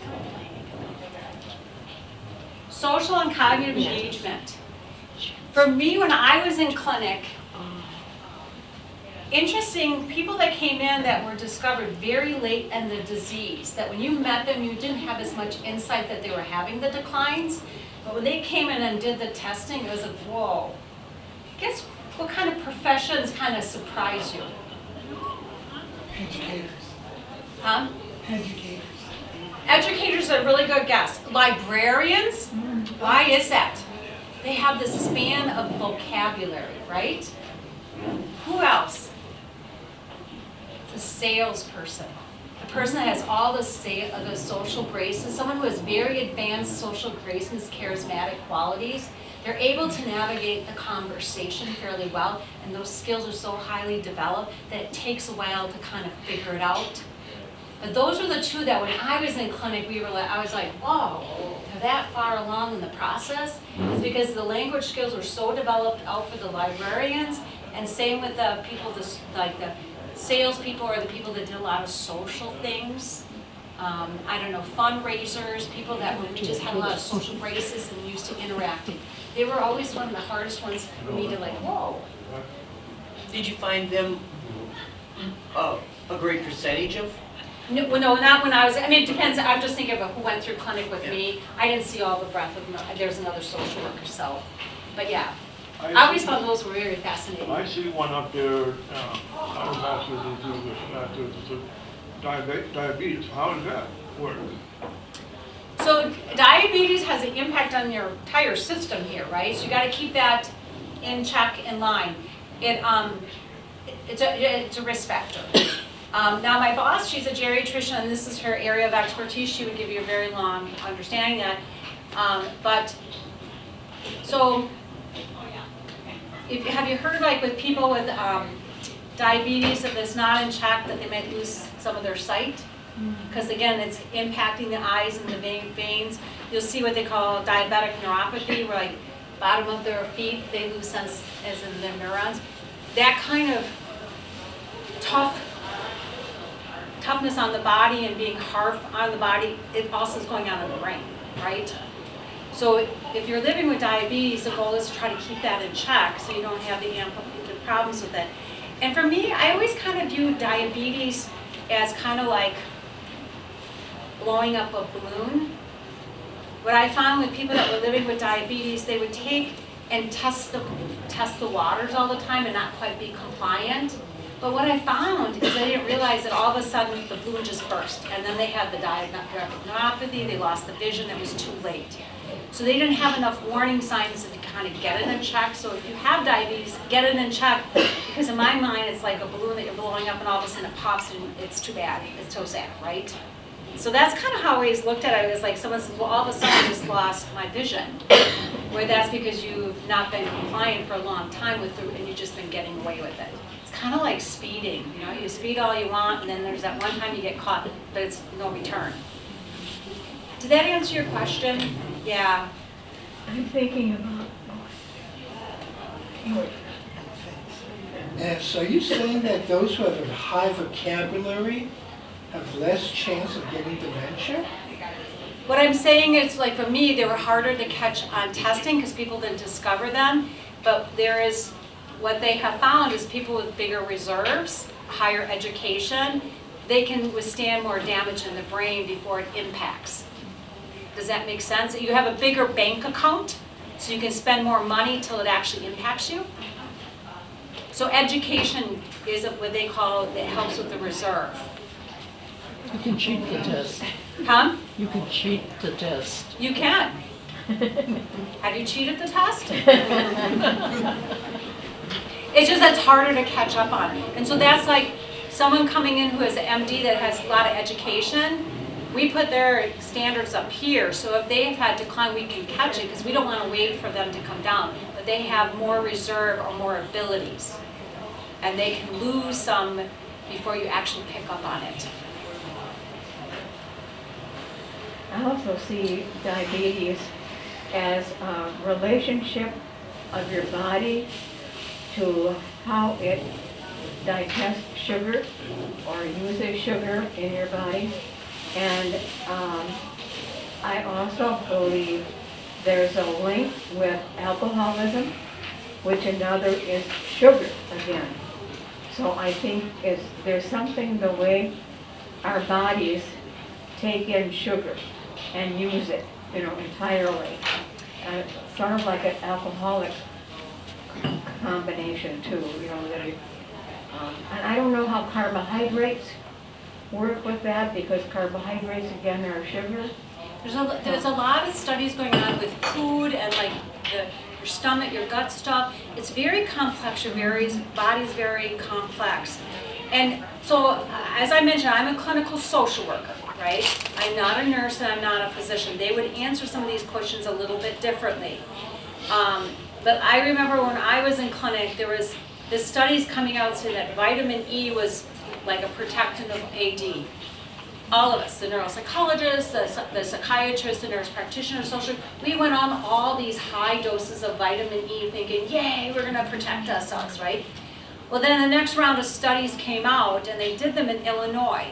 A: Social and cognitive engagement. For me, when I was in clinic, interesting, people that came in that were discovered very late in the disease, that when you met them, you didn't have as much insight that they were having the declines. But when they came in and did the testing, it was like, whoa. Guess what kind of professions kind of surprise you?
D: Educators.
A: Huh?
D: Educators.
A: Educators are a really good guess. Librarians? Why is that? They have this span of vocabulary, right? Who else? The salesperson. The person that has all the social graces, someone who has very advanced social graces, charismatic qualities. They're able to navigate the conversation fairly well, and those skills are so highly developed that it takes a while to kind of figure it out. But those were the 2 that when I was in clinic, I was like, whoa, they're that far along in the process. It's because the language skills were so developed out for the librarians, and same with the people, like the salespeople or the people that did a lot of social things. I don't know, fundraisers, people that were, just had a lot of social graces and used to interacting. They were always one of the hardest ones for me to like, whoa.
F: Did you find them a great percentage of?
A: No, not when I was, I mean, it depends, I'm just thinking of who went through clinic with me. I didn't see all the breadth of them, there's another social worker, so, but yeah. I always found those were very fascinating.
H: I see one up there, cardiovascular disease, diabetes. How does that work?
A: So diabetes has an impact on your entire system here, right? So you got to keep that in check, in line. It's a risk factor. Now my boss, she's a geriatrician, and this is her area of expertise. She would give you a very long understanding that. So have you heard like with people with diabetes, if it's not in check, that they might lose some of their sight? Because again, it's impacting the eyes and the veins. You'll see what they call diabetic neuropathy, where like bottom of their feet, they lose sense as in their neurons. That kind of toughness on the body and being hard on the body, it also is going on in the brain, right? So if you're living with diabetes, the goal is to try to keep that in check so you don't have the problems with it. And for me, I always kind of view diabetes as kind of like blowing up a balloon. What I found with people that were living with diabetes, they would take and test the waters all the time and not quite be compliant. But what I found is they didn't realize that all of a sudden the balloon just burst, and then they had the diabetic neuropathy, they lost the vision, it was too late. So they didn't have enough warning signs to kind of get it in check. So if you have diabetes, get it in check, because in my mind it's like a balloon that you're blowing up and all of a sudden it pops and it's too bad, it's so sad, right? So that's kind of how I always looked at it. It was like someone says, well, all of a sudden I just lost my vision. Where that's because you've not been compliant for a long time with it and you've just been getting away with it. It's kind of like speeding, you know, you speed all you want and then there's that one time you get caught, but it's no return. Did that answer your question? Yeah.
B: I'm thinking about,
D: So are you saying that those who have a high vocabulary have less chance of getting dementia?
A: What I'm saying is, like for me, they were harder to catch on testing because people didn't discover them. But there is, what they have found is people with bigger reserves, higher education, they can withstand more damage in the brain before it impacts. Does that make sense? You have a bigger bank account, so you can spend more money till it actually impacts you. So education is what they call, it helps with the reserve.
G: You can cheat the test.
A: Huh?
G: You can cheat the test.
A: You can. Have you cheated the test? It's just that's harder to catch up on. And so that's like someone coming in who is an MD that has a lot of education, we put their standards up here. So if they have had decline, we can catch it because we don't want to wait for them to come down. But they have more reserve or more abilities. And they can lose some before you actually pick up on it.
B: I also see diabetes as a relationship of your body to how it digests sugar or uses sugar in your body. And I also believe there's a link with alcoholism, which another is sugar again. So I think there's something the way our bodies take in sugar and use it, you know, entirely. Sort of like an alcoholic combination too, you know, that and I don't know how carbohydrates work with that, because carbohydrates again are sugar.
A: There's a lot of studies going on with food and like your stomach, your gut stuff. It's very complex. Your body's very complex. And so, as I mentioned, I'm a clinical social worker, right? I'm not a nurse and I'm not a physician. They would answer some of these questions a little bit differently. But I remember when I was in clinic, there was the studies coming out saying that vitamin E was like a protectant of AD. All of us, the neuropsychologists, the psychiatrists, the nurse practitioners, social, we went on all these high doses of vitamin E thinking, yay, we're gonna protect ourselves, right? Well, then the next round of studies came out and they did them in Illinois.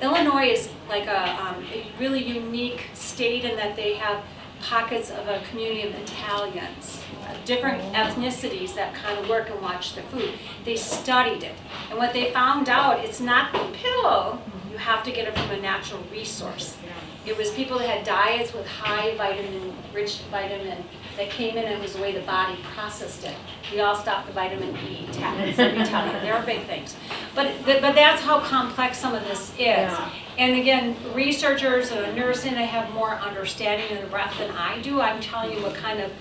A: Illinois is like a really unique state in that they have pockets of a community of Italians, different ethnicities that kind of work and watch their food. They studied it. And what they found out, it's not the pill you have to get it from a natural resource. It was people that had diets with high vitamin, rich vitamin, that came in and it was the way the body processed it. We all stopped the vitamin E tablets, let me tell you, they're big things. But that's how complex some of this is.
B: Yeah.
A: And again, researchers and nursing, they have more understanding of the breath than I do. I'm telling you what kind of,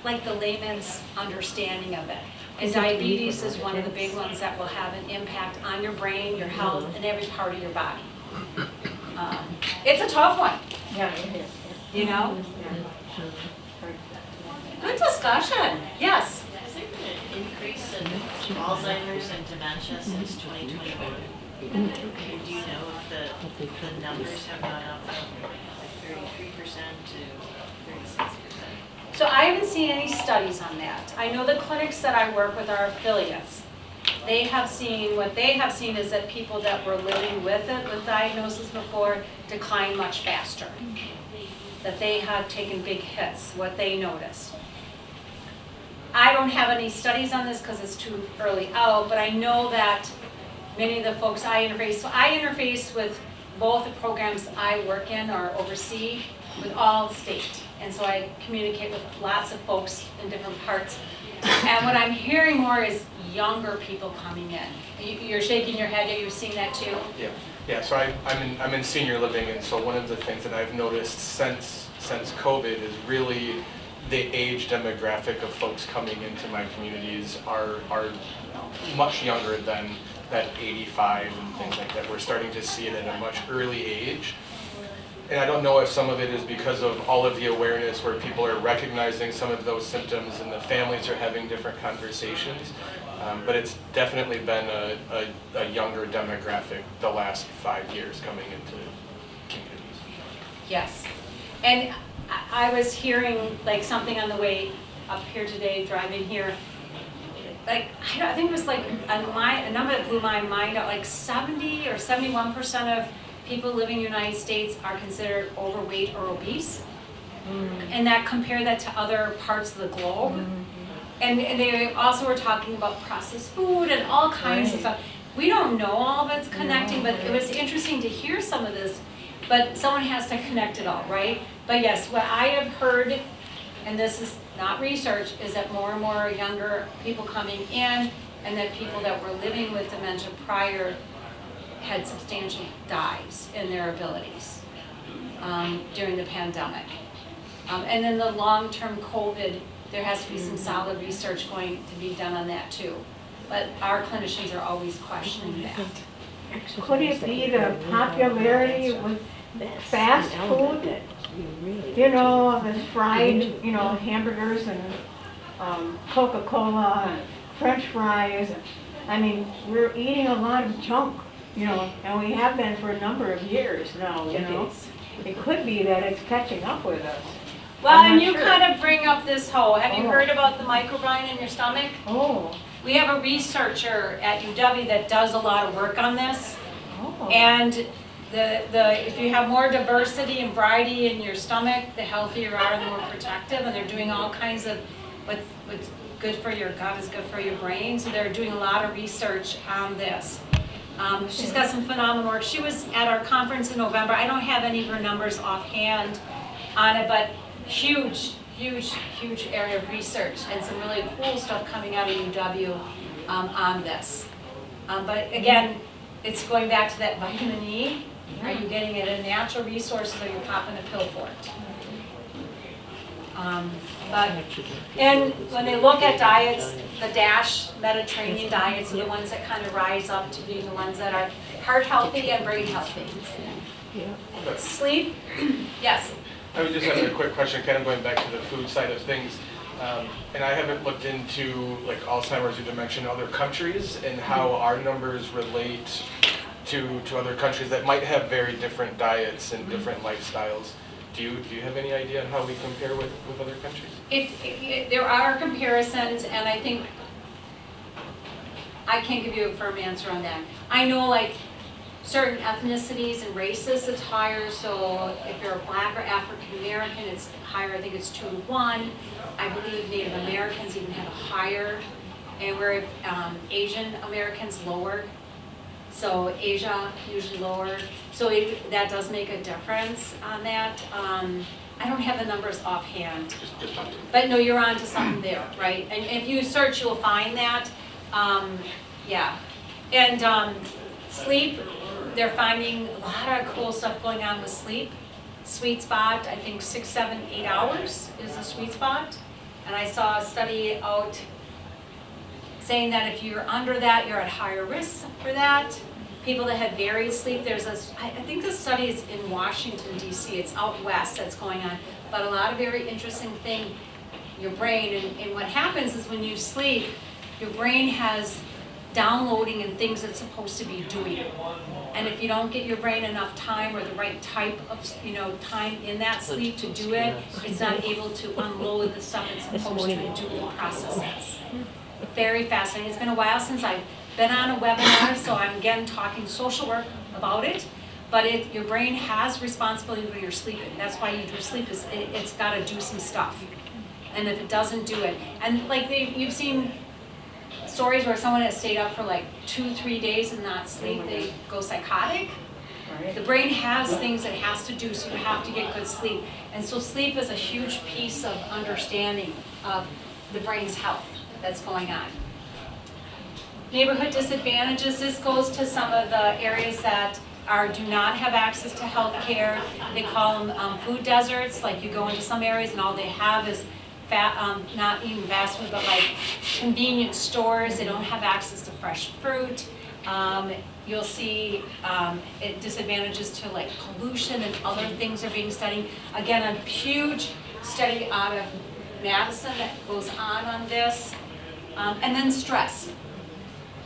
A: like the layman's understanding of it. And diabetes is one of the big ones that will have an impact on your brain, your health, and every part of your body. It's a tough one,
B: Yeah, it is.
A: you know?
B: Yeah.
A: Good discussion, yes.
F: Is there an increase in Alzheimer's and dementia since 2021? Do you know if the numbers have gone up from like 33% to 36%?
A: So I haven't seen any studies on that. I know the clinics that I work with are affiliates. They have seen, what they have seen is that people that were living with it, with diagnosis before, decline much faster. That they have taken big hits, what they noticed. I don't have any studies on this because it's too early out, but I know that many of the folks I interface, so I interface with both the programs I work in or oversee with all state. And so I communicate with lots of folks in different parts. And what I'm hearing more is younger people coming in. You're shaking your head, are you seeing that too?
I: Yeah. So I'm in senior living, and so one of the things that I've noticed since COVID is really the age demographic of folks coming into my communities are much younger than that 85 and things like that. We're starting to see it at a much early age. And I don't know if some of it is because of all of the awareness where people are recognizing some of those symptoms and the families are having different conversations. But it's definitely been a younger demographic the last 5 years coming into communities.
A: Yes. And I was hearing like something on the way up here today, driving here. Like, I think it was like a number that blew my mind out, like 70 or 71% of people living in the United States are considered overweight or obese. And that compare that to other parts of the globe. And they also were talking about processed food and all kinds of stuff. We don't know all of it's connecting, but it was interesting to hear some of this. But someone has to connect it all, right? But yes, what I have heard, and this is not research, is that more and more younger people coming in, and that people that were living with dementia prior had substantial dives in their abilities during the pandemic. And then the long-term COVID, there has to be some solid research going to be done on that too. But our clinicians are always questioning that.
B: Could it be the popularity with fast food? You know, the fried, hamburgers and Coca-Cola and French fries. I mean, we're eating a lot of junk, and we have been for a number of years now, It could be that it's catching up with us.
A: Well,
B: I'm
A: and
B: not
A: you
B: sure.
A: kind of bring up this whole, have you
B: Oh.
A: heard about the microbiome in your stomach?
B: Oh,
A: We have a researcher at UW that does a lot of work on this.
B: oh.
A: And if you have more diversity and variety in your stomach, the healthier you are and the more protective. And they're doing all kinds of, what's good for your gut is good for your brain. So they're doing a lot of research on this. She's got some phenomenal work. She was at our conference in November. I don't have any of her numbers offhand on it, but huge area of research and some really cool stuff coming out of UW on this. But again, it's going back to that vitamin E. Are you getting it in natural resources or are you popping a pill for it? And when they look at diets, the DASH Mediterranean diets are the ones that kind of rise up to being the ones that are heart healthy and brain healthy. Sleep, yes.
I: I would just have a quick question, kind of going back to the food side of things. And I haven't looked into like Alzheimer's or dementia in other countries and how our numbers relate to other countries that might have very different diets and different lifestyles. Do you have any idea on how we compare with other countries?
A: There are comparisons, and I think I can't give you a firm answer on that. I know like certain ethnicities and races it's higher, so if you're a Black or African American it's higher, I think it's 2 to 1. I believe Native Americans even have a higher, and where Asian Americans lower. So Asia, usually lower. So that does make a difference on that. I don't have the numbers offhand. But no, you're on to something there, right? And if you search, you'll find that. Yeah. And sleep, they're finding a lot of cool stuff going on with sleep. Sweet spot, I think 6, 7, 8 hours is the sweet spot. And I saw a study out saying that if you're under that, you're at higher risk for that. People that have varied sleep, I think this study is in Washington, D.C. It's out west that's going on. But a lot of very interesting thing, your brain, and what happens is when you sleep, your brain has downloading and things it's supposed to be doing. And if you don't get your brain enough time or the right type of time in that sleep to do it, it's not able to unload the stuff it's supposed to and do the processes. Very fascinating. It's been a while since I've been on a webinar, so I'm again talking social work about it. But your brain has responsibility when you're sleeping. That's why you do sleep. It's got to do some stuff. And if it doesn't do it, and like you've seen stories where someone has stayed up for like 2, 3 days and not sleep, they go psychotic. The brain has things it has to do, so you have to get good sleep. And so sleep is a huge piece of understanding of the brain's health that's going on. Neighborhood disadvantages, this goes to some of the areas that do not have access to health care. They call them food deserts, like you go into some areas and all they have is not even fast food, but like convenience stores. They don't have access to fresh fruit. You'll see disadvantages to like pollution and other things are being studied. Again, a huge study out of Madison that goes on this. And then stress.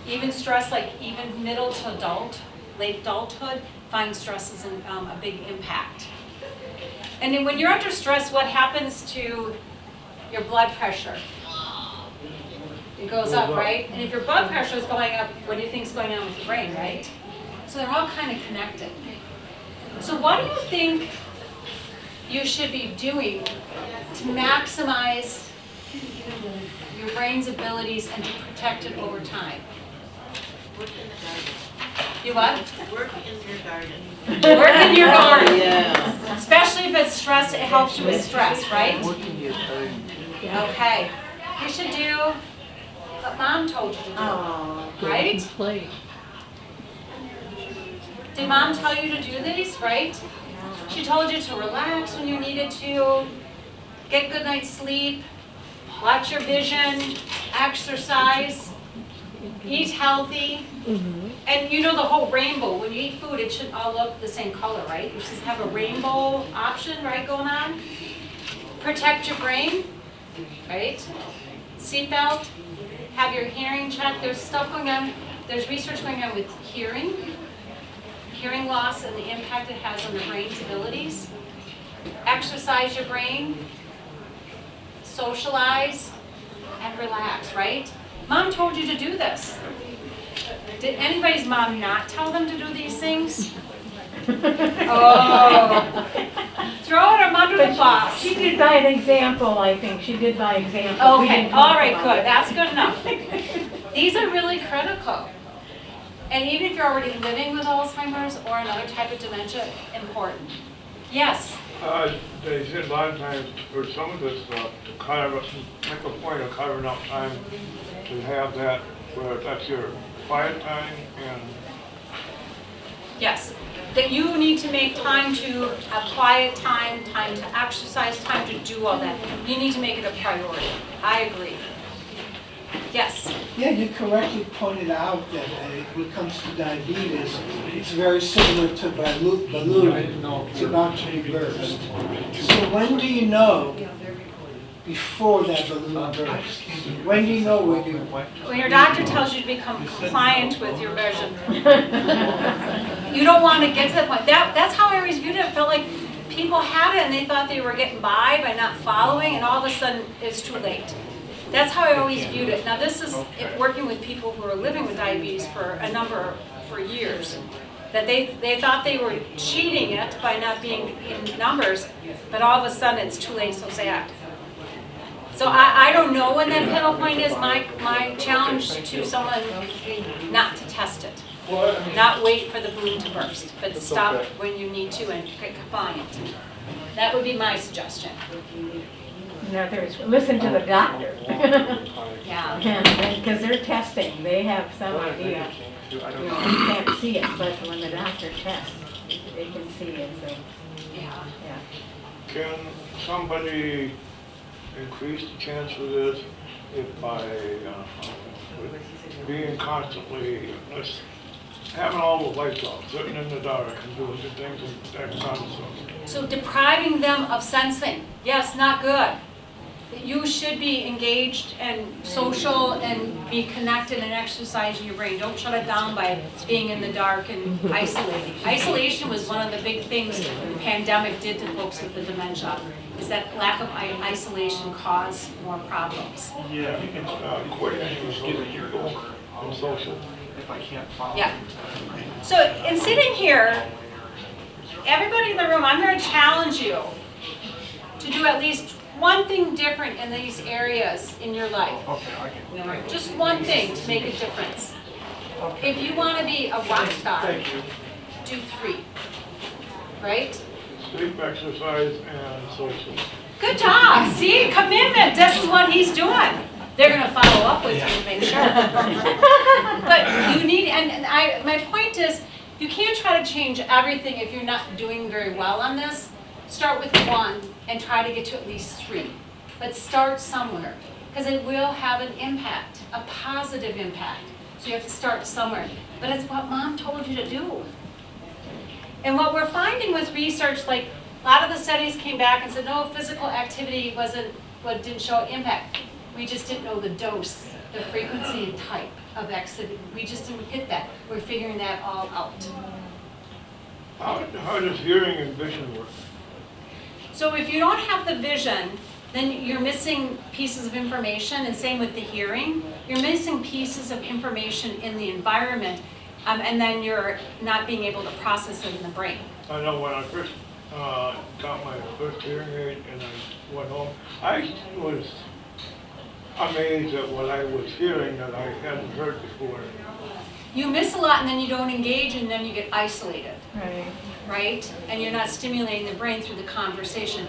A: Even stress, like even middle to adult, late adulthood, find stress is a big impact. And then when you're under stress, what happens to your blood pressure? It goes up, right? And if your blood pressure is going up, what do you think is going on with your brain, right? So they're all kind of connected. So what do you think you should be doing to maximize your brain's abilities and to protect it over time?
F: Work in the garden.
A: You what?
F: Work in your garden.
A: Work in your garden.
G: Yeah.
A: Especially if it's stress, it helps you with stress, right?
G: Work in your garden.
A: Okay. You should do what Mom told you to do,
G: Go
A: right?
G: and play.
A: Did Mom tell you to do these, right? She told you to relax when you needed to, get a good night's sleep, watch your vision, exercise, eat healthy. And you know the whole rainbow. When you eat food, it should all look the same color, right? You should have a rainbow option, right, going on. Protect your brain, right? Seatbelt, have your hearing checked. There's stuff going on. There's research going on with hearing loss and the impact it has on the brain's abilities. Exercise your brain, socialize, and relax, right? Mom told you to do this. Did anybody's mom not tell them to do these things? Oh, throw them under the bus.
B: She did by an example, I think. She did by example. We
A: Okay,
B: didn't
A: all
B: talk
A: right,
B: about
A: good.
B: it.
A: That's good enough. These are really critical. And even if you're already living with Alzheimer's or another type of dementia, important. Yes?
H: They said a lot of times for some of this stuff, to make a point of carving out time to have that, where that's your quiet time and
A: Yes. That you need to make time to have quiet time, time to exercise, time to do all that. You need to make it a priority. I agree. Yes?
D: Yeah, you correctly pointed out that when it comes to diabetes, it's very similar to balloon. It's about to be burst. So when do you know before that balloon bursts? When do you know
A: When your doctor tells you to become compliant with your vision. You don't want to get to that point. That's how I always viewed it. It felt like people had it and they thought they were getting by not following, and all of a sudden it's too late. That's how I always viewed it. Now this is working with people who are living with diabetes for years. That they thought they were cheating it by not being in numbers, but all of a sudden it's too late, so sad. So I don't know when that pivotal point is. My challenge to someone not to test it.
H: Well, I mean,
A: Not wait for the balloon to burst, but
H: That's
A: stop
H: okay.
A: when you need to and get compliant. That would be my suggestion.
B: In other words, listen to the doctor.
A: Yeah.
B: Because they're testing, they have some idea. You know, you can't see it, but when the doctor tests, they can see it, so,
A: Yeah.
B: yeah.
H: can somebody increase the chance for this if by being constantly, having all the lights off, sitting in the dark and doing the things and that kind of stuff?
A: So depriving them of sensing, yes, not good. You should be engaged and social and be connected and exercising your brain. Don't shut it down by being in the dark and isolating. Isolation was one of the big things the pandemic did to folks with the dementia, is that lack of isolation caused more problems.
H: Yeah, you can quit and just give it your goal and social.
A: Yeah. So in sitting here, everybody in the room, I'm going to challenge you to do at least one thing different in these areas in your life. Just one thing to make a difference. If you want to be a rock star, do 3. Right?
H: Sleep, exercise, and social.
A: Good job. See, commitment. This is what he's doing. They're going to follow up with you to make sure. But you need, my point is, you can't try to change everything if you're not doing very well on this. Start with 1 and try to get to at least 3. But start somewhere, because it will have an impact, a positive impact. So you have to start somewhere. But it's what Mom told you to do. And what we're finding with research, like a lot of the studies came back and said, no, physical activity wasn't what didn't show impact. We just didn't know the dose, the frequency and type of activity. We just didn't hit that. We're figuring that all out.
H: How does hearing and vision work?
A: So if you don't have the vision, then you're missing pieces of information, and same with the hearing. You're missing pieces of information in the environment, and then you're not being able to process it in the brain.
H: I know when I first got my first hearing aid and I went home, I was amazed at what I was hearing that I hadn't heard before.
A: You miss a lot, and then you don't engage, and then you get isolated.
B: Right.
A: Right? And you're not stimulating the brain through the conversation.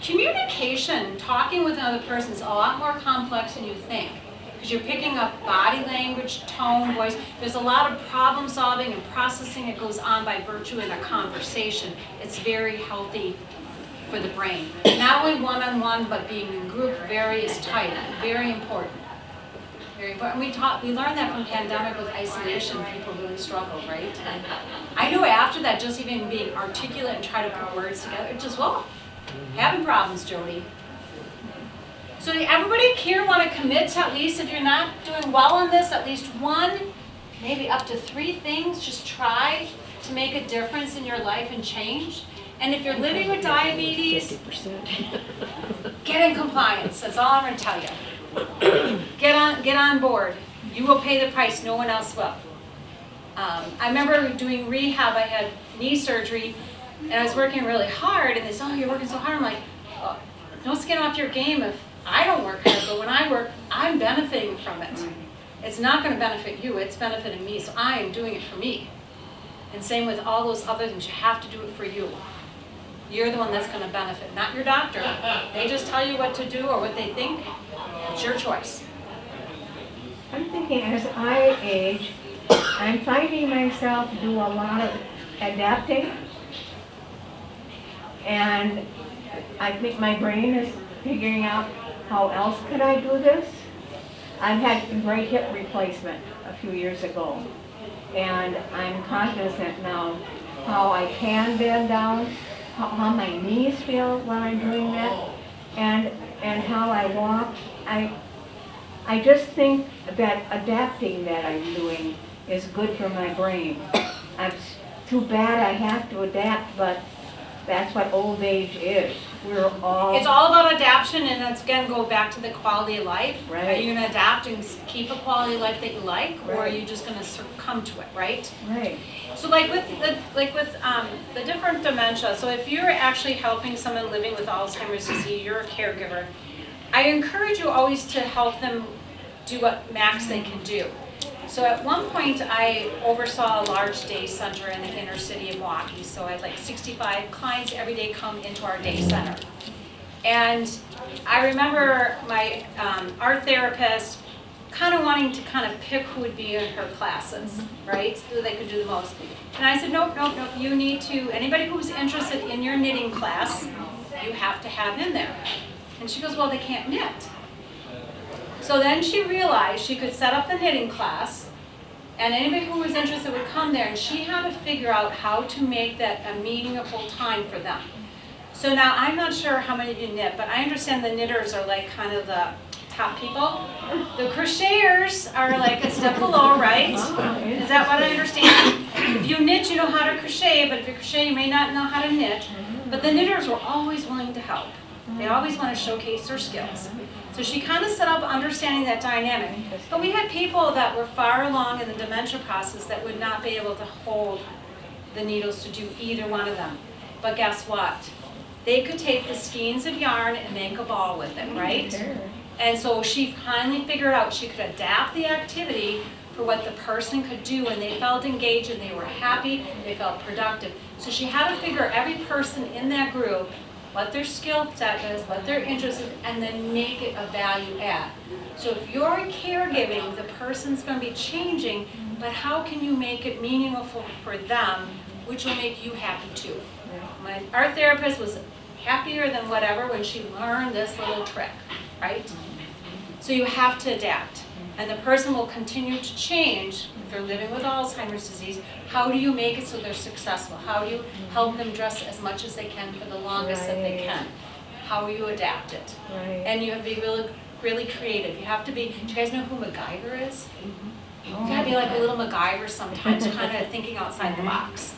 A: Communication, talking with another person is a lot more complex than you think, because you're picking up body language, tone, voice. There's a lot of problem solving and processing that goes on by virtue in a conversation. It's very healthy for the brain. Not only one-on-one, but being in group, various type, very important. Very important. We learned that from pandemic with isolation, people really struggled, right? And I know after that, just even being articulate and try to put words together, just, well, having problems, Jody. So everybody here want to commit to, at least if you're not doing well on this, at least 1, maybe up to 3 things, just try to make a difference in your life and change. And if you're living with diabetes, get in compliance. That's all I'm going to tell you. Get on board. You will pay the price. No one else will. I remember doing rehab. I had knee surgery, and I was working really hard. And they said, "Oh, you're working so hard." I'm like, oh, "Don't skin off your game if I don't work hard. But when I work, I'm benefiting from it. It's not going to benefit you. It's benefiting me. So I am doing it for me." And same with all those other things. You have to do it for you. You're the one that's going to benefit, not your doctor. They just tell you what to do or what they think. It's your choice.
B: I'm thinking as I age, I'm finding myself do a lot of adapting. And I think my brain is figuring out how else could I do this. I've had a great hip replacement a few years ago. And I'm cognizant now how I can bend down, how my knees feel when I'm doing that, and how I walk. I just think that adapting that I'm doing is good for my brain. It's too bad I have to adapt, but that's what old age is. We're all...
A: It's all about adaptation, and that's again go back to the quality of life.
B: Right.
A: Are you going to adapt and keep a quality of life that you like, or are
B: Right.
A: you just going to succumb to it, right?
B: Right.
A: So like with the different dementia, so if you're actually helping someone living with Alzheimer's disease, you're a caregiver, I encourage you always to help them do what max they can do. So at one point, I oversaw a large day center in the inner city of Milwaukee. So I had like 65 clients every day come into our day center. And I remember my art therapist kind of wanting to kind of pick who would be in her classes, right? So they could do the most. And I said, nope, nope, nope, you need to, anybody who's interested in your knitting class, you have to have in there. And she goes, well, they can't knit. So then she realized she could set up the knitting class, and anybody who was interested would come there, and she had to figure out how to make that a meaningful time for them. So now, I'm not sure how many of you knit, but I understand the knitters are like kind of the top people. The crocheters are like a step below, right? Is that what I understand? If you knit, you know how to crochet, but if you crochet, you may not know how to knit. But the knitters were always willing to help. They always want to showcase their skills. So she kind of set up understanding that dynamic. But we had people that were far along in the dementia process that would not be able to hold the needles to do either one of them. But guess what? They could take the skeins of yarn and make a ball with it, right? And so she finally figured out she could adapt the activity for what the person could do, and they felt engaged and they were happy, they felt productive. So she had to figure every person in that group, what their skill set is, what their interest is, and then make it a value add. So if you're caregiving, the person's going to be changing, but how can you make it meaningful for them, which will make you happy too? My art therapist was happier than whatever when she learned this little trick, right? So you have to adapt. And the person will continue to change if they're living with Alzheimer's disease. How do you make it so they're successful? How do you help them dress as much as they can for the longest that they can? How do you adapt it? And you have to be really, really creative. You have to be, do you guys know who MacGyver is? You gotta be like a little MacGyver sometimes, kind of thinking outside the box.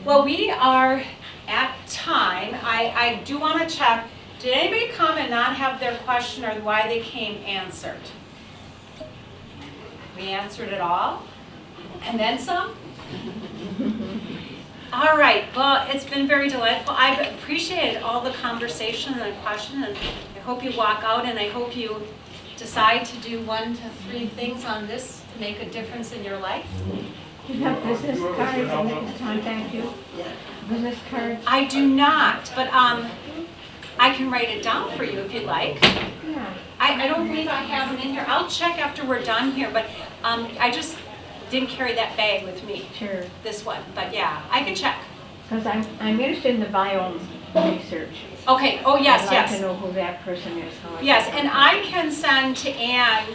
A: Well, we are at time. I do want to check, did anybody come and not have their question or why they came answered? We answered it all? And then some? All right, well, it's been very delightful. I've appreciated all the conversation and the question, and I hope you walk out and I hope you decide to do 1 to 3 things on this to make a difference in your life.
B: Do you have business cards and they can contact you? Business cards?
A: I do not, but I can write it down for you if you'd like.
B: Yeah.
A: I don't believe I have them in here. I'll check after we're done here, but I just didn't carry that bag with me.
B: Sure.
A: This one, but yeah, I can check.
B: Because I'm interested in the biome research.
A: Okay, oh yes,
B: I'd like to
A: yes.
B: know who that person is. How I
A: Yes,
B: can
A: and I can send to Ann,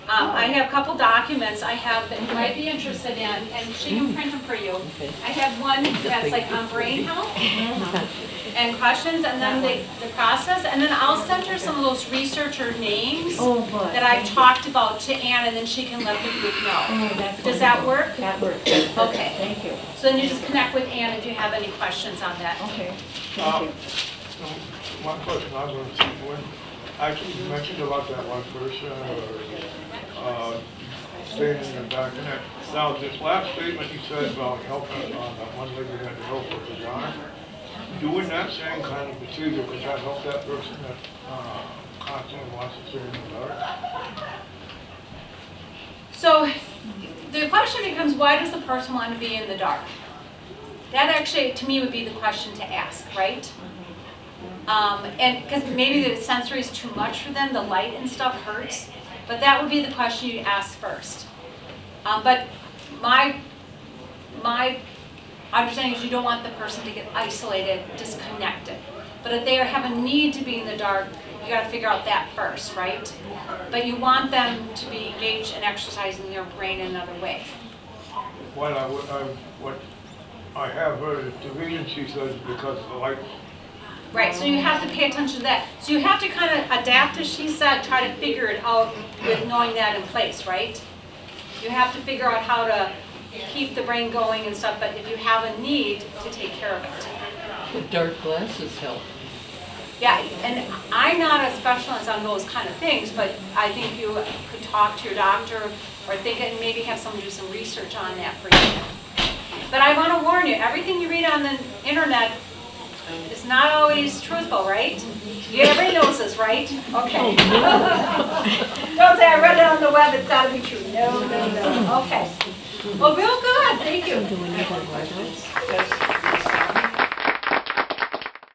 A: I have a couple documents I have that you might be interested in, and she can print them for you. I have one that's like on brain health and questions, and then the process, and then I'll send her some of those researcher names
B: Oh, good.
A: that I've talked about to Ann, and then she can let the group know.
B: Oh, that's
A: Does that
B: wonderful.
A: work?
B: That works. That's perfect.
A: Okay.
B: Thank you.
A: So then you just connect with Ann if you have any questions on that.
B: Okay. Thank you.
H: My question, I was going to say, when, actually, you mentioned about that one person, or staying in the back, and that, now, this last statement you said about helping, that one lady that helped with the yarn, doing that same kind of procedure, could that help that person that, constantly wants to stay in the dark?
A: So the question becomes, why does the person want to be in the dark? That actually, to me, would be the question to ask, right? And because maybe the sensory is too much for them, the light and stuff hurts, but that would be the question you ask first. But my understanding is you don't want the person to get isolated, disconnected. But if they have a need to be in the dark, you got to figure out that first, right? But you want them to be engaged in exercising their brain in another way.
H: What I have heard is the reason she says because of the light.
A: Right, so you have to pay attention to that. So you have to kind of adapt, as she said, try to figure it out with knowing that in place, right? You have to figure out how to keep the brain going and stuff, but if you have a need, to take care of it.
G: The dark glasses help.
A: Yeah, and I'm not a specialist on those kind of things, but I think you could talk to your doctor or think and maybe have someone do some research on that for you. But I want to warn you, everything you read on the internet is not always truthful, right? Everybody knows this, right? Okay. Don't say I read it on the web, it's gotta be true. No, no, no. Okay. Well, real good, thank you.
B: Do we need a word?